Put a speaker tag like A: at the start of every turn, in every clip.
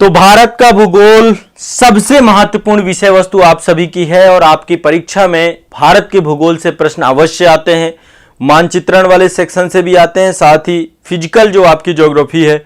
A: तो भारत का भूगोल सबसे महत्वपूर्ण विषय वस्तु आप सभी की है और आपकी परीक्षा में भारत के भूगोल से प्रश्न अवश्य आते हैं। मानचित्रण वाले सेक्शन से भी आते हैं, साथ ही फिजिकल जो आपकी ज्योग्राफी है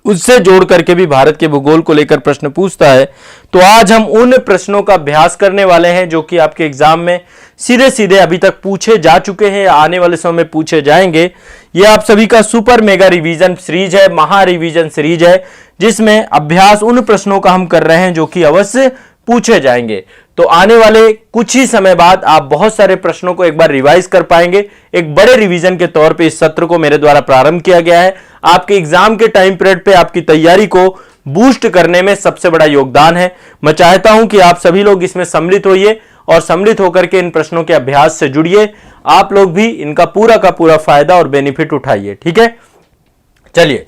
A: उससे जोड़ करके भी भारत के भूगोल को लेकर प्रश्न पूछता है। तो आज हम उन प्रश्नों का अभ्यास करने वाले हैं जो कि आपके एग्जाम में सीधे सीधे अभी तक पूछे जा चुके हैं या आने वाले समय में पूछे जाएंगे। ये आप सभी का सुपर मेगा रिवीजन सीरीज है, महा रिवीजन सीरीज है, जिसमें अभ्यास उन प्रश्नों का हम कर रहे हैं जो कि अवश्य पूछे जाएंगे। तो आने वाले कुछ ही समय बाद आप बहुत सारे प्रश्नों को एक बार रिवाइज कर पाएंगे। एक बड़े रिवीजन के तौर पे इस सत्र को मेरे द्वारा प्रारंभ किया गया है। आपके एग्जाम के टाइम पीरियड पे आपकी तैयारी को बूस्ट करने में सबसे बड़ा योगदान है। मैं चाहता हूं कि आप सभी लोग इसमें सम्मिलित होइए और सम्मिलित होकर के इन प्रश्नों के अभ्यास से जुड़िए। आप लोग भी इनका पूरा का पूरा फायदा और बेनिफिट उठाइए। ठीक है, चलिए।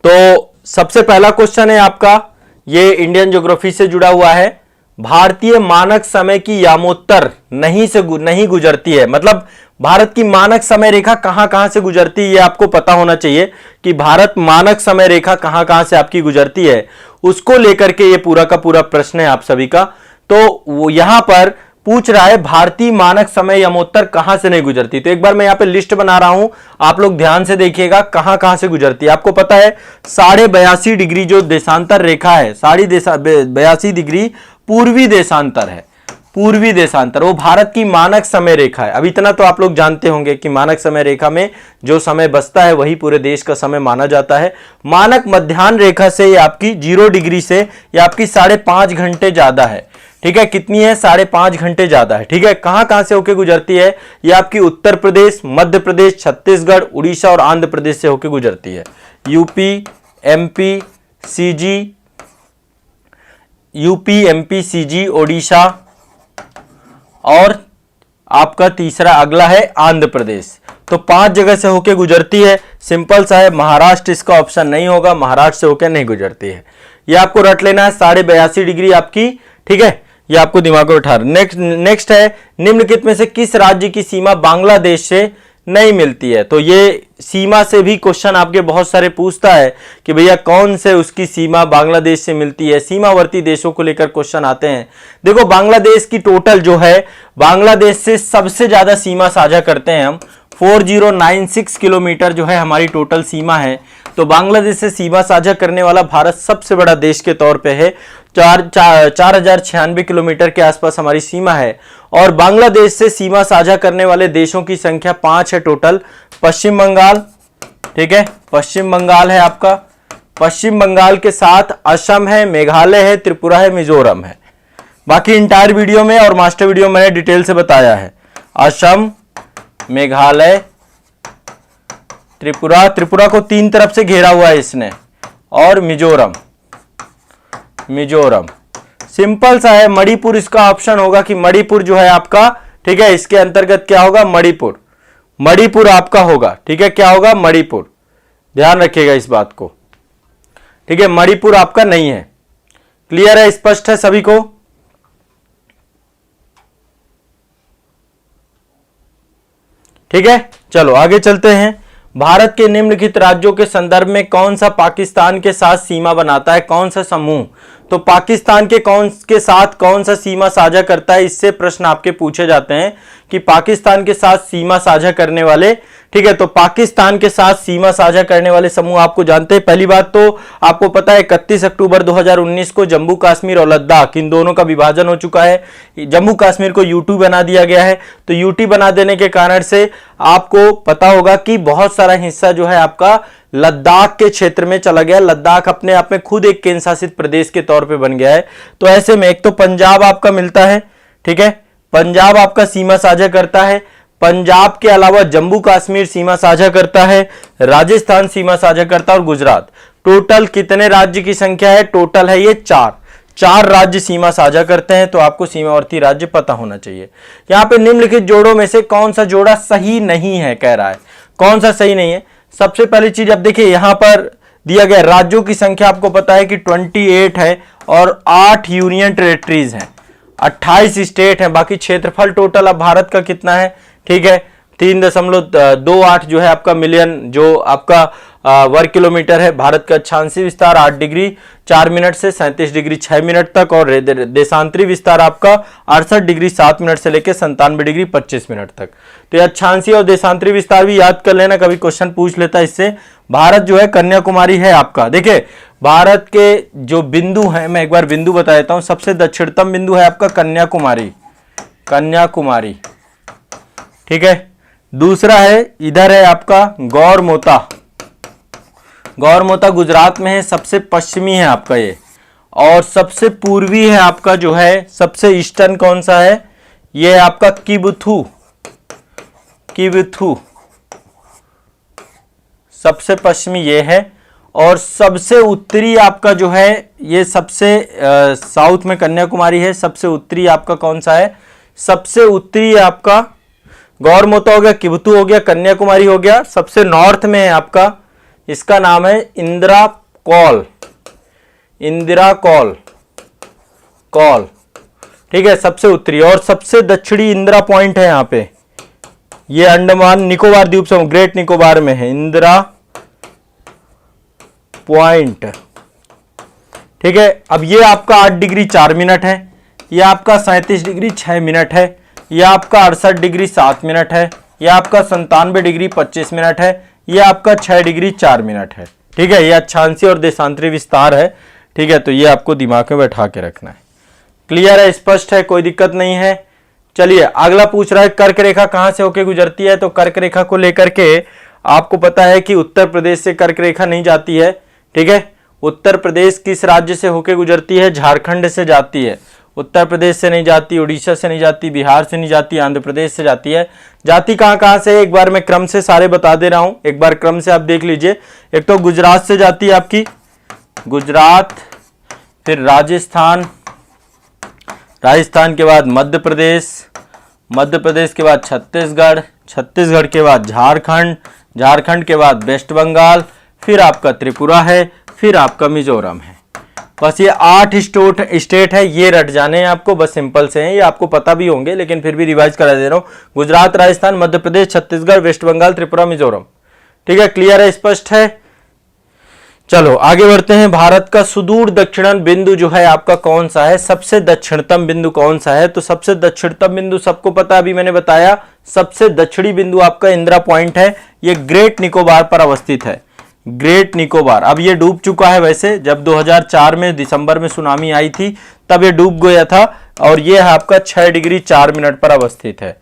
A: तो सबसे पहला क्वेश्चन है आपका, ये इंडियन ज्योग्राफी से जुड़ा हुआ है। भारतीय मानक समय की यामोत्तर नहीं गुजरती है। मतलब भारत की मानक समय रेखा कहां कहां से गुजरती है, ये आपको पता होना चाहिए कि भारत मानक समय रेखा कहां कहां से आपकी गुजरती है। उसको लेकर के ये पूरा का पूरा प्रश्न है आप सभी का। तो वो यहां पर पूछ रहा है भारतीय मानक समय यमोत्तर कहां से नहीं गुजरती। तो एक बार मैं यहां पे लिस्ट बना रहा हूं, आप लोग ध्यान से देखिएगा कहां कहां से गुजरती है। आपको पता है 82.5 डिग्री जो देशांतर रेखा है, 82.5 डिग्री पूर्वी देशांतर है। पूर्वी देशांतर वो भारत की मानक समय रेखा है। अब इतना तो आप लोग जानते होंगे कि मानक समय रेखा में जो समय बचता है वही पूरे देश का समय माना जाता है। मानक मध्याह्न रेखा से ये आपकी 0 डिग्री से ये आपकी 5.5 घंटे ज्यादा है। ठीक है, कितनी है? 5.5 घंटे ज्यादा है। ठीक है, कहां कहां से होकर गुजरती है? ये आपकी उत्तर प्रदेश, मध्य प्रदेश, छत्तीसगढ़, उड़ीसा और आंध्र प्रदेश से होकर गुजरती है। यूपी, एमपी, सीजी, ओडिशा और आपका तीसरा अगला है आंध्र प्रदेश। तो 5 जगह से होके गुजरती है। सिंपल सा है, महाराष्ट्र इसका ऑप्शन नहीं होगा, महाराष्ट्र से होकर नहीं गुजरती है। ये आपको रट लेना है, 82.5 डिग्री आपकी। ठीक है, ये आपको दिमाग में उठा। नेक्स्ट है, निम्नलिखित में से किस राज्य की सीमा बांग्लादेश से नहीं मिलती है? तो ये सीमा से भी क्वेश्चन आपके बहुत सारे पूछता है कि भैया कौन से उसकी सीमा बांग्लादेश से मिलती है। सीमावर्ती देशों को लेकर क्वेश्चन आते हैं। देखो, बांग्लादेश की टोटल जो है, बांग्लादेश से सबसे ज्यादा सीमा साझा करते हैं हम। 4096 किलोमीटर जो है हमारी टोटल सीमा है। तो बांग्लादेश से सीमा साझा करने वाला भारत सबसे बड़ा देश के तौर पे है। 4096 किलोमीटर के आसपास हमारी सीमा है। और बांग्लादेश से सीमा साझा करने वाले देशों की संख्या 5 है टोटल। पश्चिम बंगाल, ठीक है, पश्चिम बंगाल है आपका। पश्चिम बंगाल के साथ असम है, मेघालय है, त्रिपुरा है, मिजोरम है। बाकी इंटायर वीडियो में और मास्टर वीडियो में मैंने डिटेल से बताया है। असम, मेघालय, त्रिपुरा को 3 तरफ से घेरा हुआ है इसने, और मिजोरम। सिंपल सा है, मणिपुर इसका ऑप्शन होगा कि मणिपुर जो है आपका, ठीक है, इसके अंतर्गत क्या होगा? मणिपुर आपका होगा। ठीक है, क्या होगा? मणिपुर। ध्यान रखिएगा इस बात को। ठीक है, मणिपुर आपका नहीं है। क्लियर है, स्पष्ट है सभी को? ठीक है, चलो आगे चलते हैं। भारत के निम्नलिखित राज्यों के संदर्भ में कौन सा पाकिस्तान के साथ सीमा बनाता है? कौन सा समूह? तो पाकिस्तान के साथ कौन सा सीमा साझा करता है? इससे प्रश्न आपके पूछे जाते हैं कि पाकिस्तान के साथ सीमा साझा करने वाले, ठीक है, तो पाकिस्तान के साथ सीमा साझा करने वाले समूह आपको जानते हैं। पहली बात तो आपको पता है 31 अक्टूबर 2019 को जम्मू कश्मीर और लद्दाख इन दोनों का विभाजन हो चुका है। जम्मू कश्मीर को यूटी बना दिया गया है। तो यूटी बना देने के कारण से आपको पता होगा कि बहुत सारा हिस्सा जो है आपका लद्दाख के क्षेत्र में चला गया। लद्दाख अपने आप में खुद एक केंद्र शासित प्रदेश के तौर पे बन गया है। तो ऐसे में एक तो पंजाब आपका मिलता है, ठीक है, पंजाब आपका सीमा साझा करता है। पंजाब के अलावा जम्मू कश्मीर सीमा साझा करता है, राजस्थान सीमा साझा करता है और गुजरात। टोटल कितने राज्य की संख्या है? टोटल है ये 4 राज्य सीमा साझा करते हैं। तो आपको सीमावर्ती राज्य पता होना चाहिए। यहां पे निम्नलिखित जोड़ों में से कौन सा जोड़ा सही नहीं है, कह रहा है। कौन सा सही नहीं है? सबसे पहली चीज, अब देखिए यहां पर दिया गया राज्यों की संख्या आपको पता है कि 28 है और 8 यूनियन टेरिटरीज हैं, 28 स्टेट हैं। बाकी क्षेत्रफल टोटल अब भारत का कितना है? ठीक है, 3.28 जो है आपका मिलियन जो आपका वर्ग किलोमीटर है। भारत का अक्षांशीय विस्तार 8 डिग्री 4 मिनट से 37 डिग्री 6 मिनट तक, और देशांतरी विस्तार आपका 68 डिग्री 7 मिनट से लेकर 97 डिग्री 25 मिनट तक। तो ये अक्षांशीय और देशांतरी विस्तार भी याद कर लेना, कभी क्वेश्चन पूछ लेता है इससे। भारत जो है कन्याकुमारी है आपका। देखिए भारत के जो बिंदु हैं, मैं एक बार बिंदु बता देता हूं। सबसे दक्षिणतम बिंदु है आपका कन्याकुमारी, कन्याकुमारी, ठीक है। दूसरा है इधर है आपका गौरमोता, गौरमोता गुजरात में है, सबसे पश्चिमी है आपका ये। और सबसे पूर्वी है आपका जो है, सबसे ईस्टर्न कौन सा है, ये है आपका किबुथु, किबुथु सबसे पश्चिमी ये है। और सबसे उत्तरी आपका जो है ये सबसे साउथ में कन्याकुमारी है, सबसे उत्तरी आपका कौन सा है, सबसे उत्तरी आपका गौरमोता हो गया, किबुथु हो गया, कन्याकुमारी हो गया। सबसे नॉर्थ में है आपका, इसका नाम है इंदिरा कौल, इंदिरा कौल, कौल, ठीक है, सबसे उत्तरी। और सबसे दक्षिणी इंदिरा पॉइंट है यहाँ पे, ये अंडमान निकोबार द्वीप समूह ग्रेट निकोबार में है, इंदिरा पॉइंट, ठीक है। अब ये आपका 8 डिग्री 4 मिनट है, ये आपका 37 डिग्री 6 मिनट है, ये आपका 68 डिग्री 7 मिनट है, ये आपका 97 डिग्री 25 मिनट है, ये आपका 6 डिग्री 4 मिनट है, ठीक है। ये अक्षांशीय और देशांतरी विस्तार है, ठीक है। तो ये आपको दिमाग में बैठा के रखना है। क्लियर है, स्पष्ट है, कोई दिक्कत नहीं है। चलिए अगला पूछ रहा है कर्क रेखा कहां से होकर गुजरती है। तो कर्क रेखा को लेकर के आपको पता है कि उत्तर प्रदेश से कर्क रेखा नहीं जाती है, ठीक है। उत्तर प्रदेश किस राज्य से होकर गुजरती है, झारखंड से जाती है। उत्तर प्रदेश से नहीं जाती, उड़ीसा से नहीं जाती, बिहार से नहीं जाती, आंध्र प्रदेश से जाती है। जाती कहां कहां से, एक बार मैं क्रम से सारे बता दे रहा हूं, एक बार क्रम से आप देख लीजिए। एक तो गुजरात से जाती है आपकी, गुजरात, फिर राजस्थान, राजस्थान के बाद मध्य प्रदेश, मध्य प्रदेश के बाद छत्तीसगढ़, छत्तीसगढ़ के बाद झारखंड, झारखंड के बाद वेस्ट बंगाल, फिर आपका त्रिपुरा है, फिर आपका मिजोरम है। बस ये 8 स्टेट है, ये रट जाने हैं आपको, बस सिंपल से हैं, ये आपको पता भी होंगे लेकिन फिर भी रिवाइज करा दे रहा हूं। गुजरात, राजस्थान, मध्य प्रदेश, छत्तीसगढ़, वेस्ट बंगाल, त्रिपुरा, मिजोरम, ठीक है। क्लियर है, स्पष्ट है। चलो आगे बढ़ते हैं। भारत का सुदूर दक्षिणन बिंदु जो है आपका कौन सा है, सबसे दक्षिणतम बिंदु कौन सा है। तो सबसे दक्षिणतम बिंदु सबको पता, अभी मैंने बताया, सबसे दक्षिणी बिंदु आपका इंदिरा पॉइंट है। ये ग्रेट निकोबार पर अवस्थित है, ग्रेट निकोबार। अब ये डूब चुका है, वैसे जब 2004 में दिसंबर में सुनामी आई थी तब ये डूब गया था, और ये है आपका 6 डिग्री 4 मिनट पर अवस्थित है।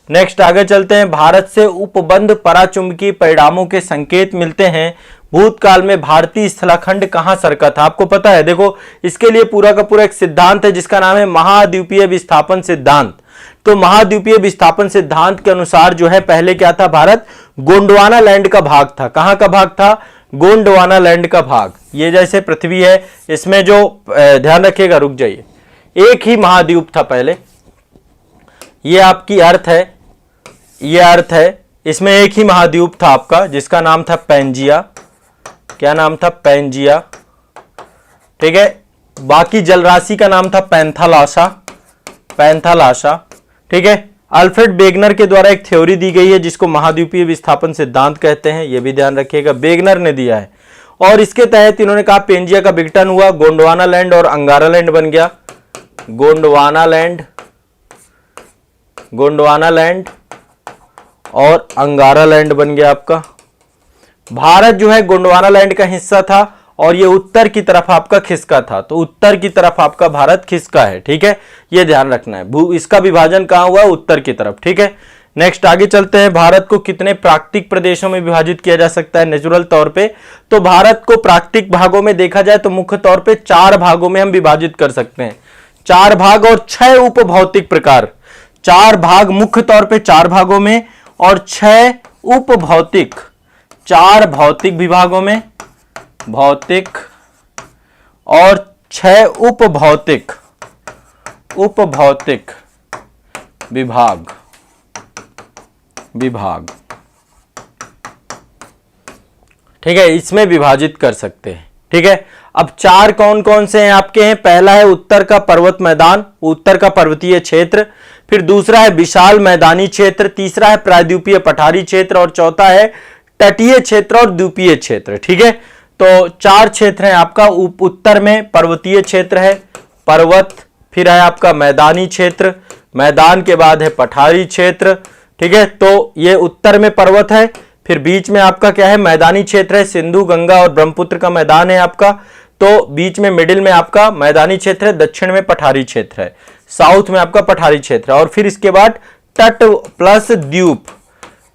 A: नेक्स्ट आगे चलते हैं। भारत से उपबंध पराचुंबकीय परिणामों के संकेत मिलते हैं। भूतकाल में भारतीय स्थलाखंड कहां सरका था, आपको पता है। देखो इसके लिए पूरा का पूरा एक सिद्धांत है जिसका नाम है महाद्वीपीय विस्थापन सिद्धांत। तो महाद्वीपीय विस्थापन सिद्धांत के अनुसार जो है पहले क्या था, भारत गोंडवाना लैंड का भाग था। कहां का भाग था, गोंडवाना लैंड का भाग। ये जैसे पृथ्वी है, इसमें जो ध्यान रखिएगा, रुक जाइए, एक ही महाद्वीप था पहले। ये आपकी अर्थ है, ये अर्थ है, इसमें एक ही महाद्वीप था आपका जिसका नाम था पैंजिया। क्या नाम था, पैंजिया, ठीक है। बाकी जलराशि का नाम था पैंथालाशा, पैंथालाशा, ठीक है। अल्फ्रेड वेगनर के द्वारा एक थ्योरी दी गई है जिसको महाद्वीपीय विस्थापन सिद्धांत कहते हैं, यह भी ध्यान रखिएगा, वेगनर ने दिया है। और इसके तहत इन्होंने कहा पेंजिया का विघटन हुआ, गोंडवाना लैंड और अंगारा लैंड बन गया। गोंडवाना लैंड, गोंडवाना लैंड और अंगारा लैंड बन गया आपका। भारत जो है गोंडवाना लैंड का हिस्सा था और ये उत्तर की तरफ आपका खिसका था, तो उत्तर की तरफ आपका भारत खिसका है, ठीक है। ये ध्यान रखना है, इसका विभाजन कहां हुआ, उत्तर की तरफ, ठीक है। नेक्स्ट आगे चलते हैं। भारत को कितने प्राकृतिक प्रदेशों में विभाजित किया जा सकता है नेचुरल तौर पे। तो भारत को प्राकृतिक भागों में देखा जाए तो मुख्य तौर पे 4 भागों में हम विभाजित कर सकते हैं। 4 भाग और 6 उपभौतिक प्रकार। 4 भाग मुख्य तौर पे 4 भागों में और 6 उपभौतिक, 4 भौतिक विभागों में, भौतिक, और 6 उपभौतिक, उपभौतिक विभाग, विभाग, ठीक है, इसमें विभाजित कर सकते हैं, ठीक है। अब 4 कौन कौन से हैं आपके हैं। पहला है उत्तर का पर्वत मैदान, उत्तर का पर्वतीय क्षेत्र, फिर दूसरा है विशाल मैदानी क्षेत्र, तीसरा है प्रायद्वीपीय पठारी क्षेत्र और चौथा है तटीय क्षेत्र और द्वीपीय क्षेत्र। ठीक है, तो 4 क्षेत्र हैं आपका। उत्तर में पर्वतीय क्षेत्र है, पर्वत, फिर है आपका मैदानी क्षेत्र, मैदान के बाद है पठारी क्षेत्र। ठीक है, तो ये उत्तर में पर्वत है, फिर बीच में आपका क्या है, मैदानी क्षेत्र है, सिंधु, गंगा और ब्रह्मपुत्र का मैदान है आपका। तो बीच में मिडिल में आपका मैदानी क्षेत्र है, दक्षिण में पठारी क्षेत्र है, साउथ में आपका पठारी क्षेत्र है, और फिर इसके बाद तट प्लस द्वीप,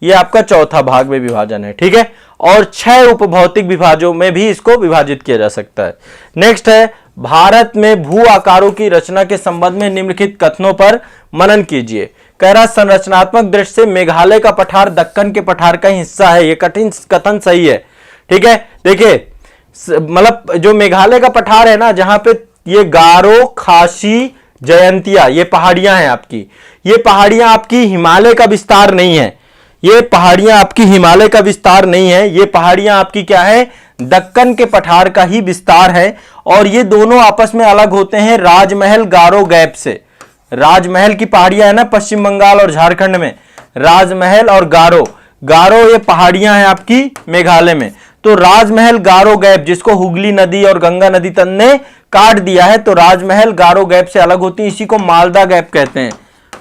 A: ये आपका चौथा भाग में विभाजन है। ठीक है, और 6 उपभौतिक विभाजों में भी इसको विभाजित किया जा सकता है। नेक्स्ट है, भारत में भू आकारों की रचना के संबंध में निम्नलिखित कथनों पर मनन कीजिए। कह रहा संरचनात्मक दृष्टि से मेघालय का पठार दक्कन के पठार का हिस्सा है, ये कथन सही है। ठीक है, देखिए मतलब जो मेघालय का पठार है ना, जहां पे ये गारो, खासी, जयंतिया, ये पहाड़ियां हैं आपकी, ये पहाड़ियां आपकी हिमालय का विस्तार नहीं है, ये पहाड़ियां आपकी हिमालय का विस्तार नहीं है, ये पहाड़ियां आपकी क्या है, दक्कन के पठार का ही विस्तार है। और ये दोनों आपस में अलग होते हैं राजमहल गारो गैप से। राजमहल की पहाड़ियां है ना पश्चिम बंगाल और झारखंड में, राजमहल और गारो, गारो ये पहाड़ियां हैं आपकी मेघालय में। तो राजमहल गारो गैप, जिसको हुगली नदी और गंगा नदी तन ने काट दिया है, तो राजमहल गारो गैप से अलग होती है, इसी को मालदा गैप कहते हैं,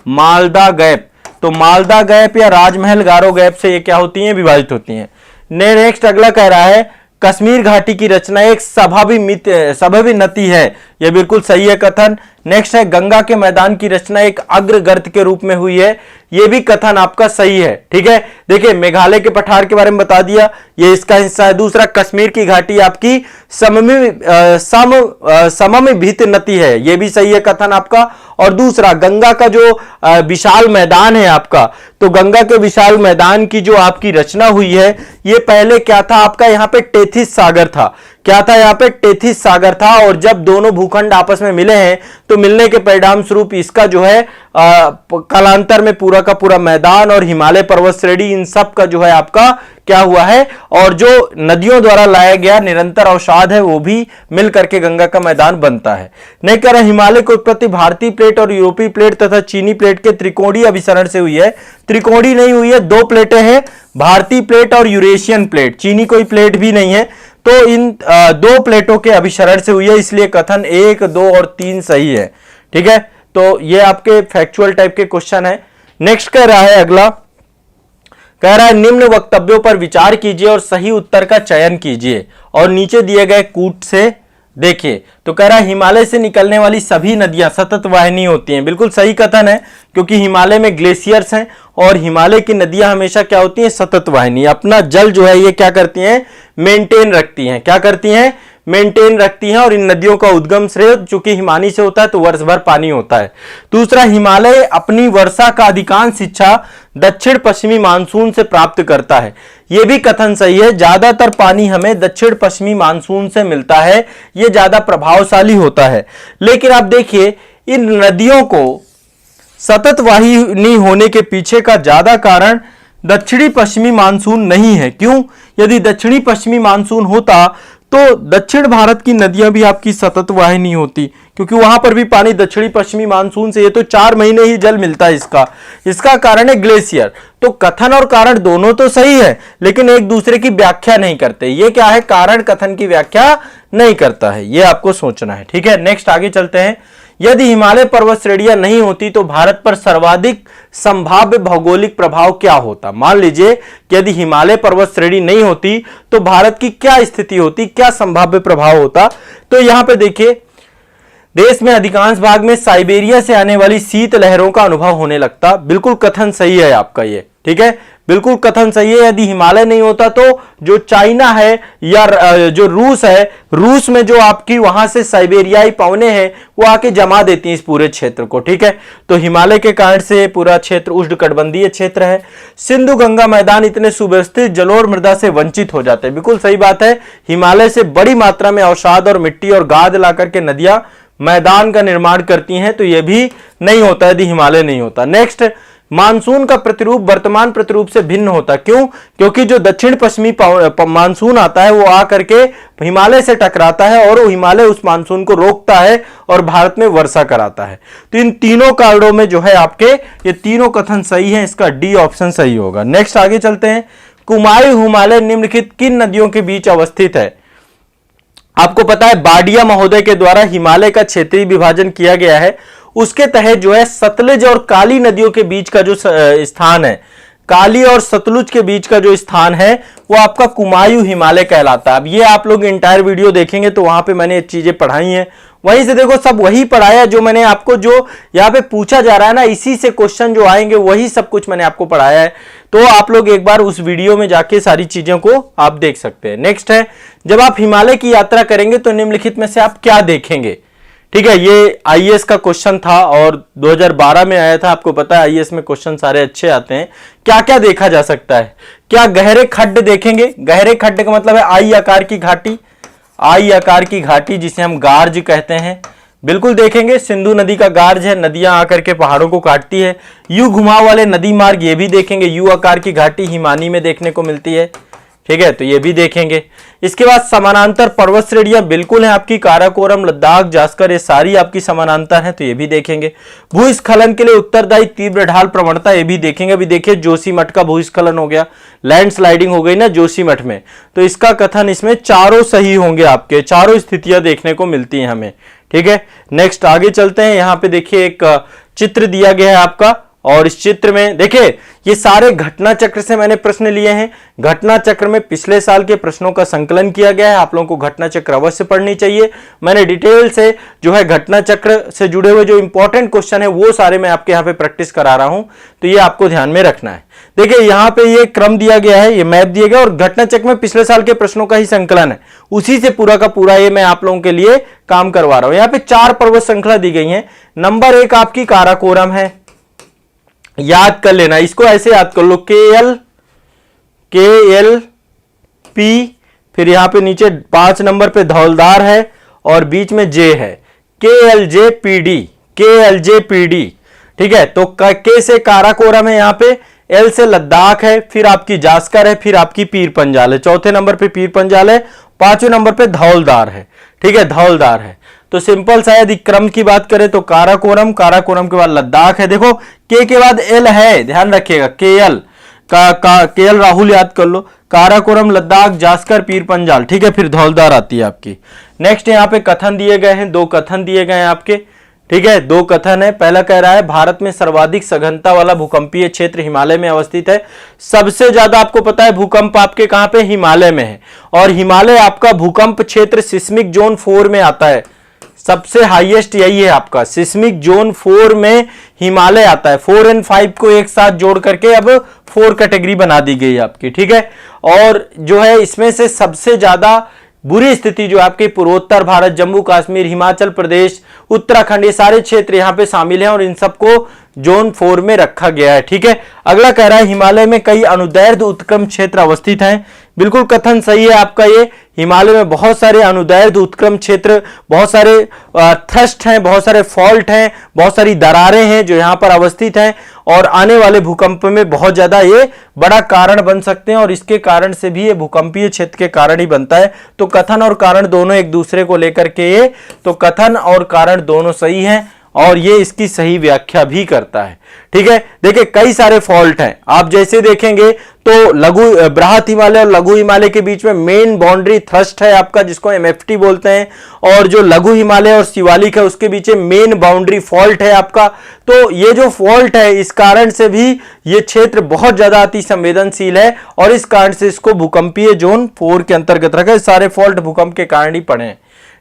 A: मालदा गैप। तो मालदा गैप या राजमहल गारो गैप से ये क्या होती हैं, विभाजित होती हैं। नेक्स्ट अगला कह रहा है कश्मीर घाटी की रचना एक स्वाभाविक नति है, यह बिल्कुल सही है कथन। नेक्स्ट है गंगा के मैदान की रचना एक अग्रगर्त के रूप में हुई है, यह भी कथन आपका सही है। ठीक है, देखिए मेघालय के पठार के बारे में बता दिया, ये इसका हिस्सा है। दूसरा, कश्मीर की घाटी आपकी सममित नति है, यह भी सही है कथन आपका। और दूसरा, गंगा का जो विशाल मैदान है आपका, तो गंगा के विशाल मैदान की जो आपकी रचना हुई है, ये पहले क्या था आपका, यहाँ पे टेथिस सागर था। क्या था यहाँ पे, टेथिस सागर था। और जब दोनों भूखंड आपस में मिले हैं, तो मिलने के परिणाम स्वरूप इसका जो है कालांतर में पूरा का पूरा मैदान और हिमालय पर्वत श्रेणी, इन सब का जो है आपका क्या हुआ है, और जो नदियों द्वारा लाया गया निरंतर अवसाद है, वो भी मिलकर के गंगा का मैदान बनता है। नहीं कह रहा हिमालय की उत्पत्ति भारतीय प्लेट और यूरोपीय प्लेट तथा चीनी प्लेट के त्रिकोणीय अभिसरण से हुई है। त्रिकोणीय नहीं हुई है, 2 प्लेटें हैं, भारतीय प्लेट और यूरेशियन प्लेट, चीनी कोई प्लेट भी नहीं है। तो इन 2 प्लेटों के अभिसरण से हुई है, इसलिए कथन 1, 2 और 3 सही है। ठीक है, तो ये आपके फैक्चुअल टाइप के क्वेश्चन है। नेक्स्ट कह रहा है अगला, कह रहा है निम्न वक्तव्यों पर विचार कीजिए और सही उत्तर का चयन कीजिए, और नीचे दिए गए कूट से देखिए। तो कह रहा है हिमालय से निकलने वाली सभी नदियां सतत वाहिनी होती हैं, बिल्कुल सही कथन है, क्योंकि हिमालय में ग्लेशियर्स हैं और हिमालय की नदियां हमेशा क्या होती हैं, सतत वाहिनी। अपना जल जो है ये क्या करती हैं, मेंटेन रखती हैं। क्या करती हैं, मेंटेन रखती हैं। और इन नदियों का उद्गम श्रेय चूंकि हिमानी से होता है, तो वर्ष भर पानी होता है। दूसरा, हिमालय अपनी वर्षा का अधिकांश शिक्षा दक्षिण पश्चिमी मानसून से प्राप्त करता है, यह भी कथन सही है। ज्यादातर पानी हमें दक्षिण पश्चिमी मानसून से मिलता है, यह ज्यादा प्रभावशाली होता है। लेकिन आप देखिए इन नदियों को सतत वाहिनी होने के पीछे का ज्यादा कारण दक्षिणी पश्चिमी मानसून नहीं है। क्यों? यदि दक्षिणी पश्चिमी मानसून होता तो दक्षिण भारत की नदियां भी आपकी सतत वाहिनी होती, क्योंकि वहां पर भी पानी दक्षिणी पश्चिमी मानसून से, ये तो 4 महीने ही जल मिलता है इसका कारण है ग्लेशियर। तो कथन और कारण दोनों तो सही है, लेकिन एक दूसरे की व्याख्या नहीं करते। ये क्या है, कारण कथन की व्याख्या नहीं करता है, ये आपको सोचना है। ठीक है, नेक्स्ट आगे चलते हैं। यदि हिमालय पर्वत श्रेणियां नहीं होती तो भारत पर सर्वाधिक संभाव्य भौगोलिक प्रभाव क्या होता। मान लीजिए कि यदि हिमालय पर्वत श्रेणी नहीं होती तो भारत की क्या स्थिति होती, क्या संभाव्य प्रभाव होता। तो यहां पे देखिए, देश में अधिकांश भाग में साइबेरिया से आने वाली शीत लहरों का अनुभव होने लगता। बिल्कुल कथन सही है आपका ये, ठीक है, बिल्कुल कथन सही है। यदि हिमालय नहीं होता तो जो चाइना है या जो रूस है, रूस में जो आपकी वहां से साइबेरियाई पवने हैं वो आके जमा देती हैं इस पूरे क्षेत्र को। ठीक है, तो हिमालय के कारण से पूरा क्षेत्र उष्णकटिबंधीय क्षेत्र है। सिंधु गंगा मैदान इतने सुव्यवस्थित जलोढ़ मृदा से वंचित हो जाते हैं। बिल्कुल सही बात है, हिमालय से बड़ी मात्रा में अवसाद और मिट्टी और गाद ला करके नदियां मैदान का निर्माण करती हैं, तो यह भी नहीं होता यदि हिमालय नहीं होता। नेक्स्ट, मानसून का प्रतिरूप वर्तमान प्रतिरूप से भिन्न होता। क्यों? क्योंकि जो दक्षिण पश्चिमी मानसून आता है वो आकर के हिमालय से टकराता है और हिमालय उस मानसून को रोकता है और भारत में वर्षा कराता है। तो इन तीनों कारणों में जो है आपके ये तीनों कथन सही है, इसका डी ऑप्शन सही होगा। नेक्स्ट आगे चलते हैं। कुमायूं हिमालय निम्नलिखित किन नदियों के बीच अवस्थित है? आपको पता है बाडिया महोदय के द्वारा हिमालय का क्षेत्रीय विभाजन किया गया है। उसके तहत जो है सतलुज और काली नदियों के बीच का जो स्थान है, काली और सतलुज के बीच का जो स्थान है वो आपका कुमायूं हिमालय कहलाता है। अब ये आप लोग इंटायर वीडियो देखेंगे तो वहां पे मैंने ये चीजें पढ़ाई हैं, वहीं से देखो सब वही पढ़ाया जो मैंने आपको, जो यहाँ पे पूछा जा रहा है ना, इसी से क्वेश्चन जो आएंगे वही सब कुछ मैंने आपको पढ़ाया है। तो आप लोग एक बार उस वीडियो में जाके सारी चीजों को आप देख सकते हैं। नेक्स्ट है, जब आप हिमालय की यात्रा करेंगे तो निम्नलिखित में से आप क्या देखेंगे? ठीक है, ये आईएएस का क्वेश्चन था और 2012 में आया था। आपको पता है आईएएस में क्वेश्चन सारे अच्छे आते हैं। क्या क्या देखा जा सकता है? क्या गहरे खड्ड देखेंगे? गहरे खड्ड का मतलब है आई आकार की घाटी, आई आकार की घाटी जिसे हम गार्ज कहते हैं, बिल्कुल देखेंगे। सिंधु नदी का गार्ज है, नदियां आकर के पहाड़ों को काटती है। यू घुमाव वाले नदी मार्ग ये भी देखेंगे। यू आकार की घाटी हिमानी में देखने को मिलती है, ठीक है, तो ये भी देखेंगे। इसके बाद समानांतर पर्वत श्रेणियां बिल्कुल है आपकी, काराकोरम, लद्दाख, जास्कर, ये सारी आपकी समानांतर है, तो ये भी देखेंगे। भूस्खलन के लिए उत्तरदायी तीव्र ढाल प्रवणता, ये भी देखेंगे। अभी देखिए जोशीमठ का भूस्खलन हो गया, लैंडस्लाइडिंग हो गई ना जोशीमठ में, तो इसका कथन इसमें चारों सही होंगे, आपके चारों स्थितियां देखने को मिलती हैं हमें, ठीक है। नेक्स्ट आगे चलते हैं। यहां पे देखिए एक चित्र दिया गया है आपका, और इस चित्र में देखिए ये सारे घटना चक्र से मैंने प्रश्न लिए हैं। घटना चक्र में पिछले साल के प्रश्नों का संकलन किया गया है। आप लोगों को घटना चक्र अवश्य पढ़नी चाहिए। मैंने डिटेल से जो है घटना चक्र से जुड़े हुए जो इंपॉर्टेंट क्वेश्चन है वो सारे मैं आपके यहाँ पे प्रैक्टिस करा रहा हूं, तो ये आपको ध्यान में रखना है। देखिए यहाँ पे ये क्रम दिया गया है, ये मैप दिया गया, और घटना चक्र में पिछले साल के प्रश्नों का ही संकलन है, उसी से पूरा का पूरा ये मैं आप लोगों के लिए काम करवा रहा हूं। यहाँ पे 4 पर्वत श्रृंखला दी गई है। नंबर 1 आपकी काराकोरम है, याद कर लेना, इसको ऐसे याद कर लो, के एल पी, फिर यहां पे नीचे 5 नंबर पे धौलदार है और बीच में जे है, के एल जे पी डी, ठीक है। तो के से काराकोरम है, यहां पे एल से लद्दाख है, फिर आपकी जास्कर है, फिर आपकी पीर पंजाल है, चौथे नंबर पे पीर पंजाल है, 5वें नंबर पे धौलदार है, ठीक है, धौलदार है। तो सिंपल सा यदि क्रम की बात करें तो काराकोरम, काराकोरम के बाद लद्दाख है। देखो के बाद एल है, ध्यान रखिएगा, के एल राहुल याद कर लो, काराकोरम, लद्दाख, जास्कर, पीर पंजाल, ठीक है, फिर धौलदार आती है आपकी। नेक्स्ट यहाँ पे कथन दिए गए हैं, 2 कथन दिए गए हैं आपके, ठीक है, 2 कथन है। पहला कह रहा है भारत में सर्वाधिक सघनता वाला भूकंपीय क्षेत्र हिमालय में अवस्थित है। सबसे ज्यादा आपको पता है भूकंप आपके कहां पे, हिमालय में है, और हिमालय आपका भूकंप क्षेत्र सिस्मिक जोन 4 में आता है। सबसे हाईएस्ट यही है आपका, सिस्मिक जोन 4 में हिमालय आता है। 4 और 5 को एक साथ जोड़ करके अब 4 कैटेगरी बना दी गई आपकी, ठीक है। और जो है इसमें से सबसे ज्यादा बुरी स्थिति जो आपके पूर्वोत्तर भारत, जम्मू कश्मीर, हिमाचल प्रदेश, उत्तराखंड, ये सारे क्षेत्र यहां पे शामिल हैं और इन सबको जोन 4 में रखा गया है, ठीक है। अगला कह रहा है हिमालय में कई अनुदैर्ध्य उत्क्रम क्षेत्र अवस्थित हैं। बिल्कुल कथन सही है आपका, ये हिमालय में बहुत सारे अनुदैर्ध्य उत्क्रम क्षेत्र, बहुत सारे थ्रस्ट हैं, बहुत सारे फॉल्ट हैं, बहुत सारी दरारें हैं जो यहां पर अवस्थित हैं और आने वाले भूकंप में बहुत ज्यादा ये बड़ा कारण बन सकते हैं, और इसके कारण से भी ये भूकंपीय क्षेत्र के कारण ही बनता है। तो कथन और कारण दोनों एक दूसरे को लेकर के ये, तो कथन और कारण दोनों सही हैं और ये इसकी सही व्याख्या भी करता है, ठीक है। देखिए कई सारे फॉल्ट हैं, आप जैसे देखेंगे तो लघु बृहत हिमालय और लघु हिमालय के बीच में मेन बाउंड्री थ्रस्ट है आपका, जिसको एमएफटी बोलते हैं, और जो लघु हिमालय और शिवालिक है उसके बीच में मेन बाउंड्री फॉल्ट है आपका। तो ये जो फॉल्ट है इस कारण से भी ये क्षेत्र बहुत ज्यादा अति संवेदनशील है और इस कारण से इसको भूकंपीय जोन 4 के अंतर्गत रखा है। सारे फॉल्ट भूकंप के कारण ही पड़े हैं,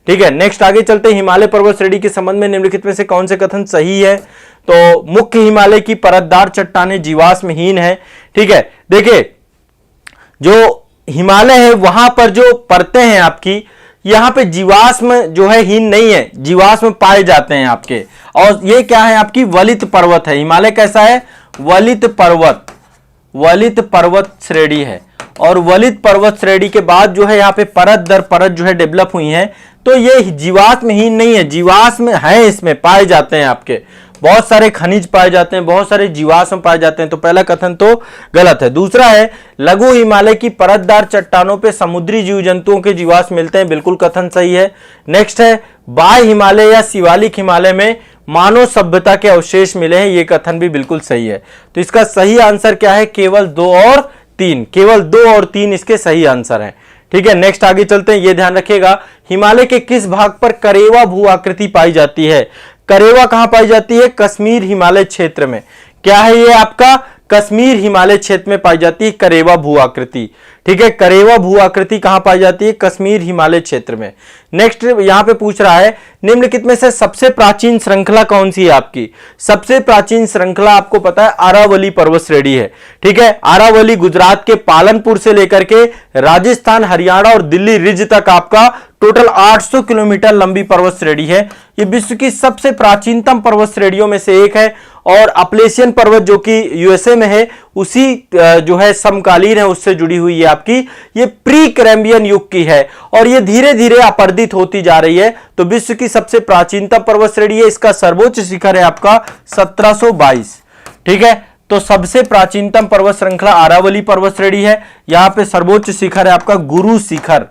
A: ठीक है। नेक्स्ट आगे चलते हैं, हिमालय पर्वत श्रेणी के संबंध में निम्नलिखित में से कौन से कथन सही है? तो मुख्य हिमालय की परतदार चट्टानें जीवाश्महीन है, ठीक है। देखिए जो हिमालय है वहां पर जो परतें हैं आपकी, यहां पे जीवाश्म जो है हीन नहीं है, जीवाश्म पाए जाते हैं आपके। और ये क्या है आपकी, वलित पर्वत है। हिमालय कैसा है, वलित पर्वत श्रेणी है, और वलित पर्वत श्रेणी के बाद जो है यहाँ पे परत दर परत जो है डेवलप हुई है। तो ये जीवाश्महीन नहीं है, जीवाश्म है, इसमें पाए जाते हैं आपके, बहुत सारे खनिज पाए जाते हैं, बहुत सारे जीवाश्म पाए जाते हैं। तो पहला कथन तो गलत है। दूसरा है लघु हिमालय की परतदार चट्टानों पे समुद्री जीव जंतुओं के जीवाश्म मिलते हैं, बिल्कुल कथन सही है। नेक्स्ट है बाह्य हिमालय या शिवालिक हिमालय में मानव सभ्यता के अवशेष मिले हैं, ये कथन भी बिल्कुल सही है। तो इसका सही आंसर क्या है, केवल 2 और 3, केवल 2 और 3 इसके सही आंसर हैं। ठीक है, नेक्स्ट आगे चलते हैं। ये ध्यान रखिएगा, हिमालय के किस भाग पर करेवा भू आकृति पाई जाती है? करेवा कहां पाई जाती है? कश्मीर हिमालय क्षेत्र में। क्या है ये आपका? कश्मीर हिमालय क्षेत्र में पाई जाती है करेवा भू आकृति। ठीक है, करेवा भू आकृति कहां पाई जाती है? कश्मीर हिमालय क्षेत्र में। नेक्स्ट यहां पे पूछ रहा है, निम्नलिखित में से सबसे प्राचीन श्रृंखला कौन सी है आपकी? सबसे प्राचीन श्रृंखला आपको पता है अरावली पर्वत श्रेणी है। ठीक है, अरावली गुजरात के पालनपुर से लेकर के राजस्थान, हरियाणा और दिल्ली रिज तक आपका टोटल 800 किलोमीटर लंबी पर्वत श्रेणी है। ये विश्व की सबसे प्राचीनतम पर्वत श्रेणियों में से एक है और अपलेशियन पर्वत जो कि यूएसए में है, उसी जो है समकालीन है उससे जुड़ी हुई है आपकी। ये प्री कैम्ब्रियन युग की है और ये धीरे धीरे अपरदित होती जा रही है। तो विश्व की सबसे प्राचीनतम पर्वत श्रेणी है। इसका सर्वोच्च शिखर है आपका 1722। ठीक है, तो सबसे प्राचीनतम पर्वत श्रृंखला अरावली पर्वत श्रेणी है। यहां पे सर्वोच्च शिखर है आपका गुरु शिखर।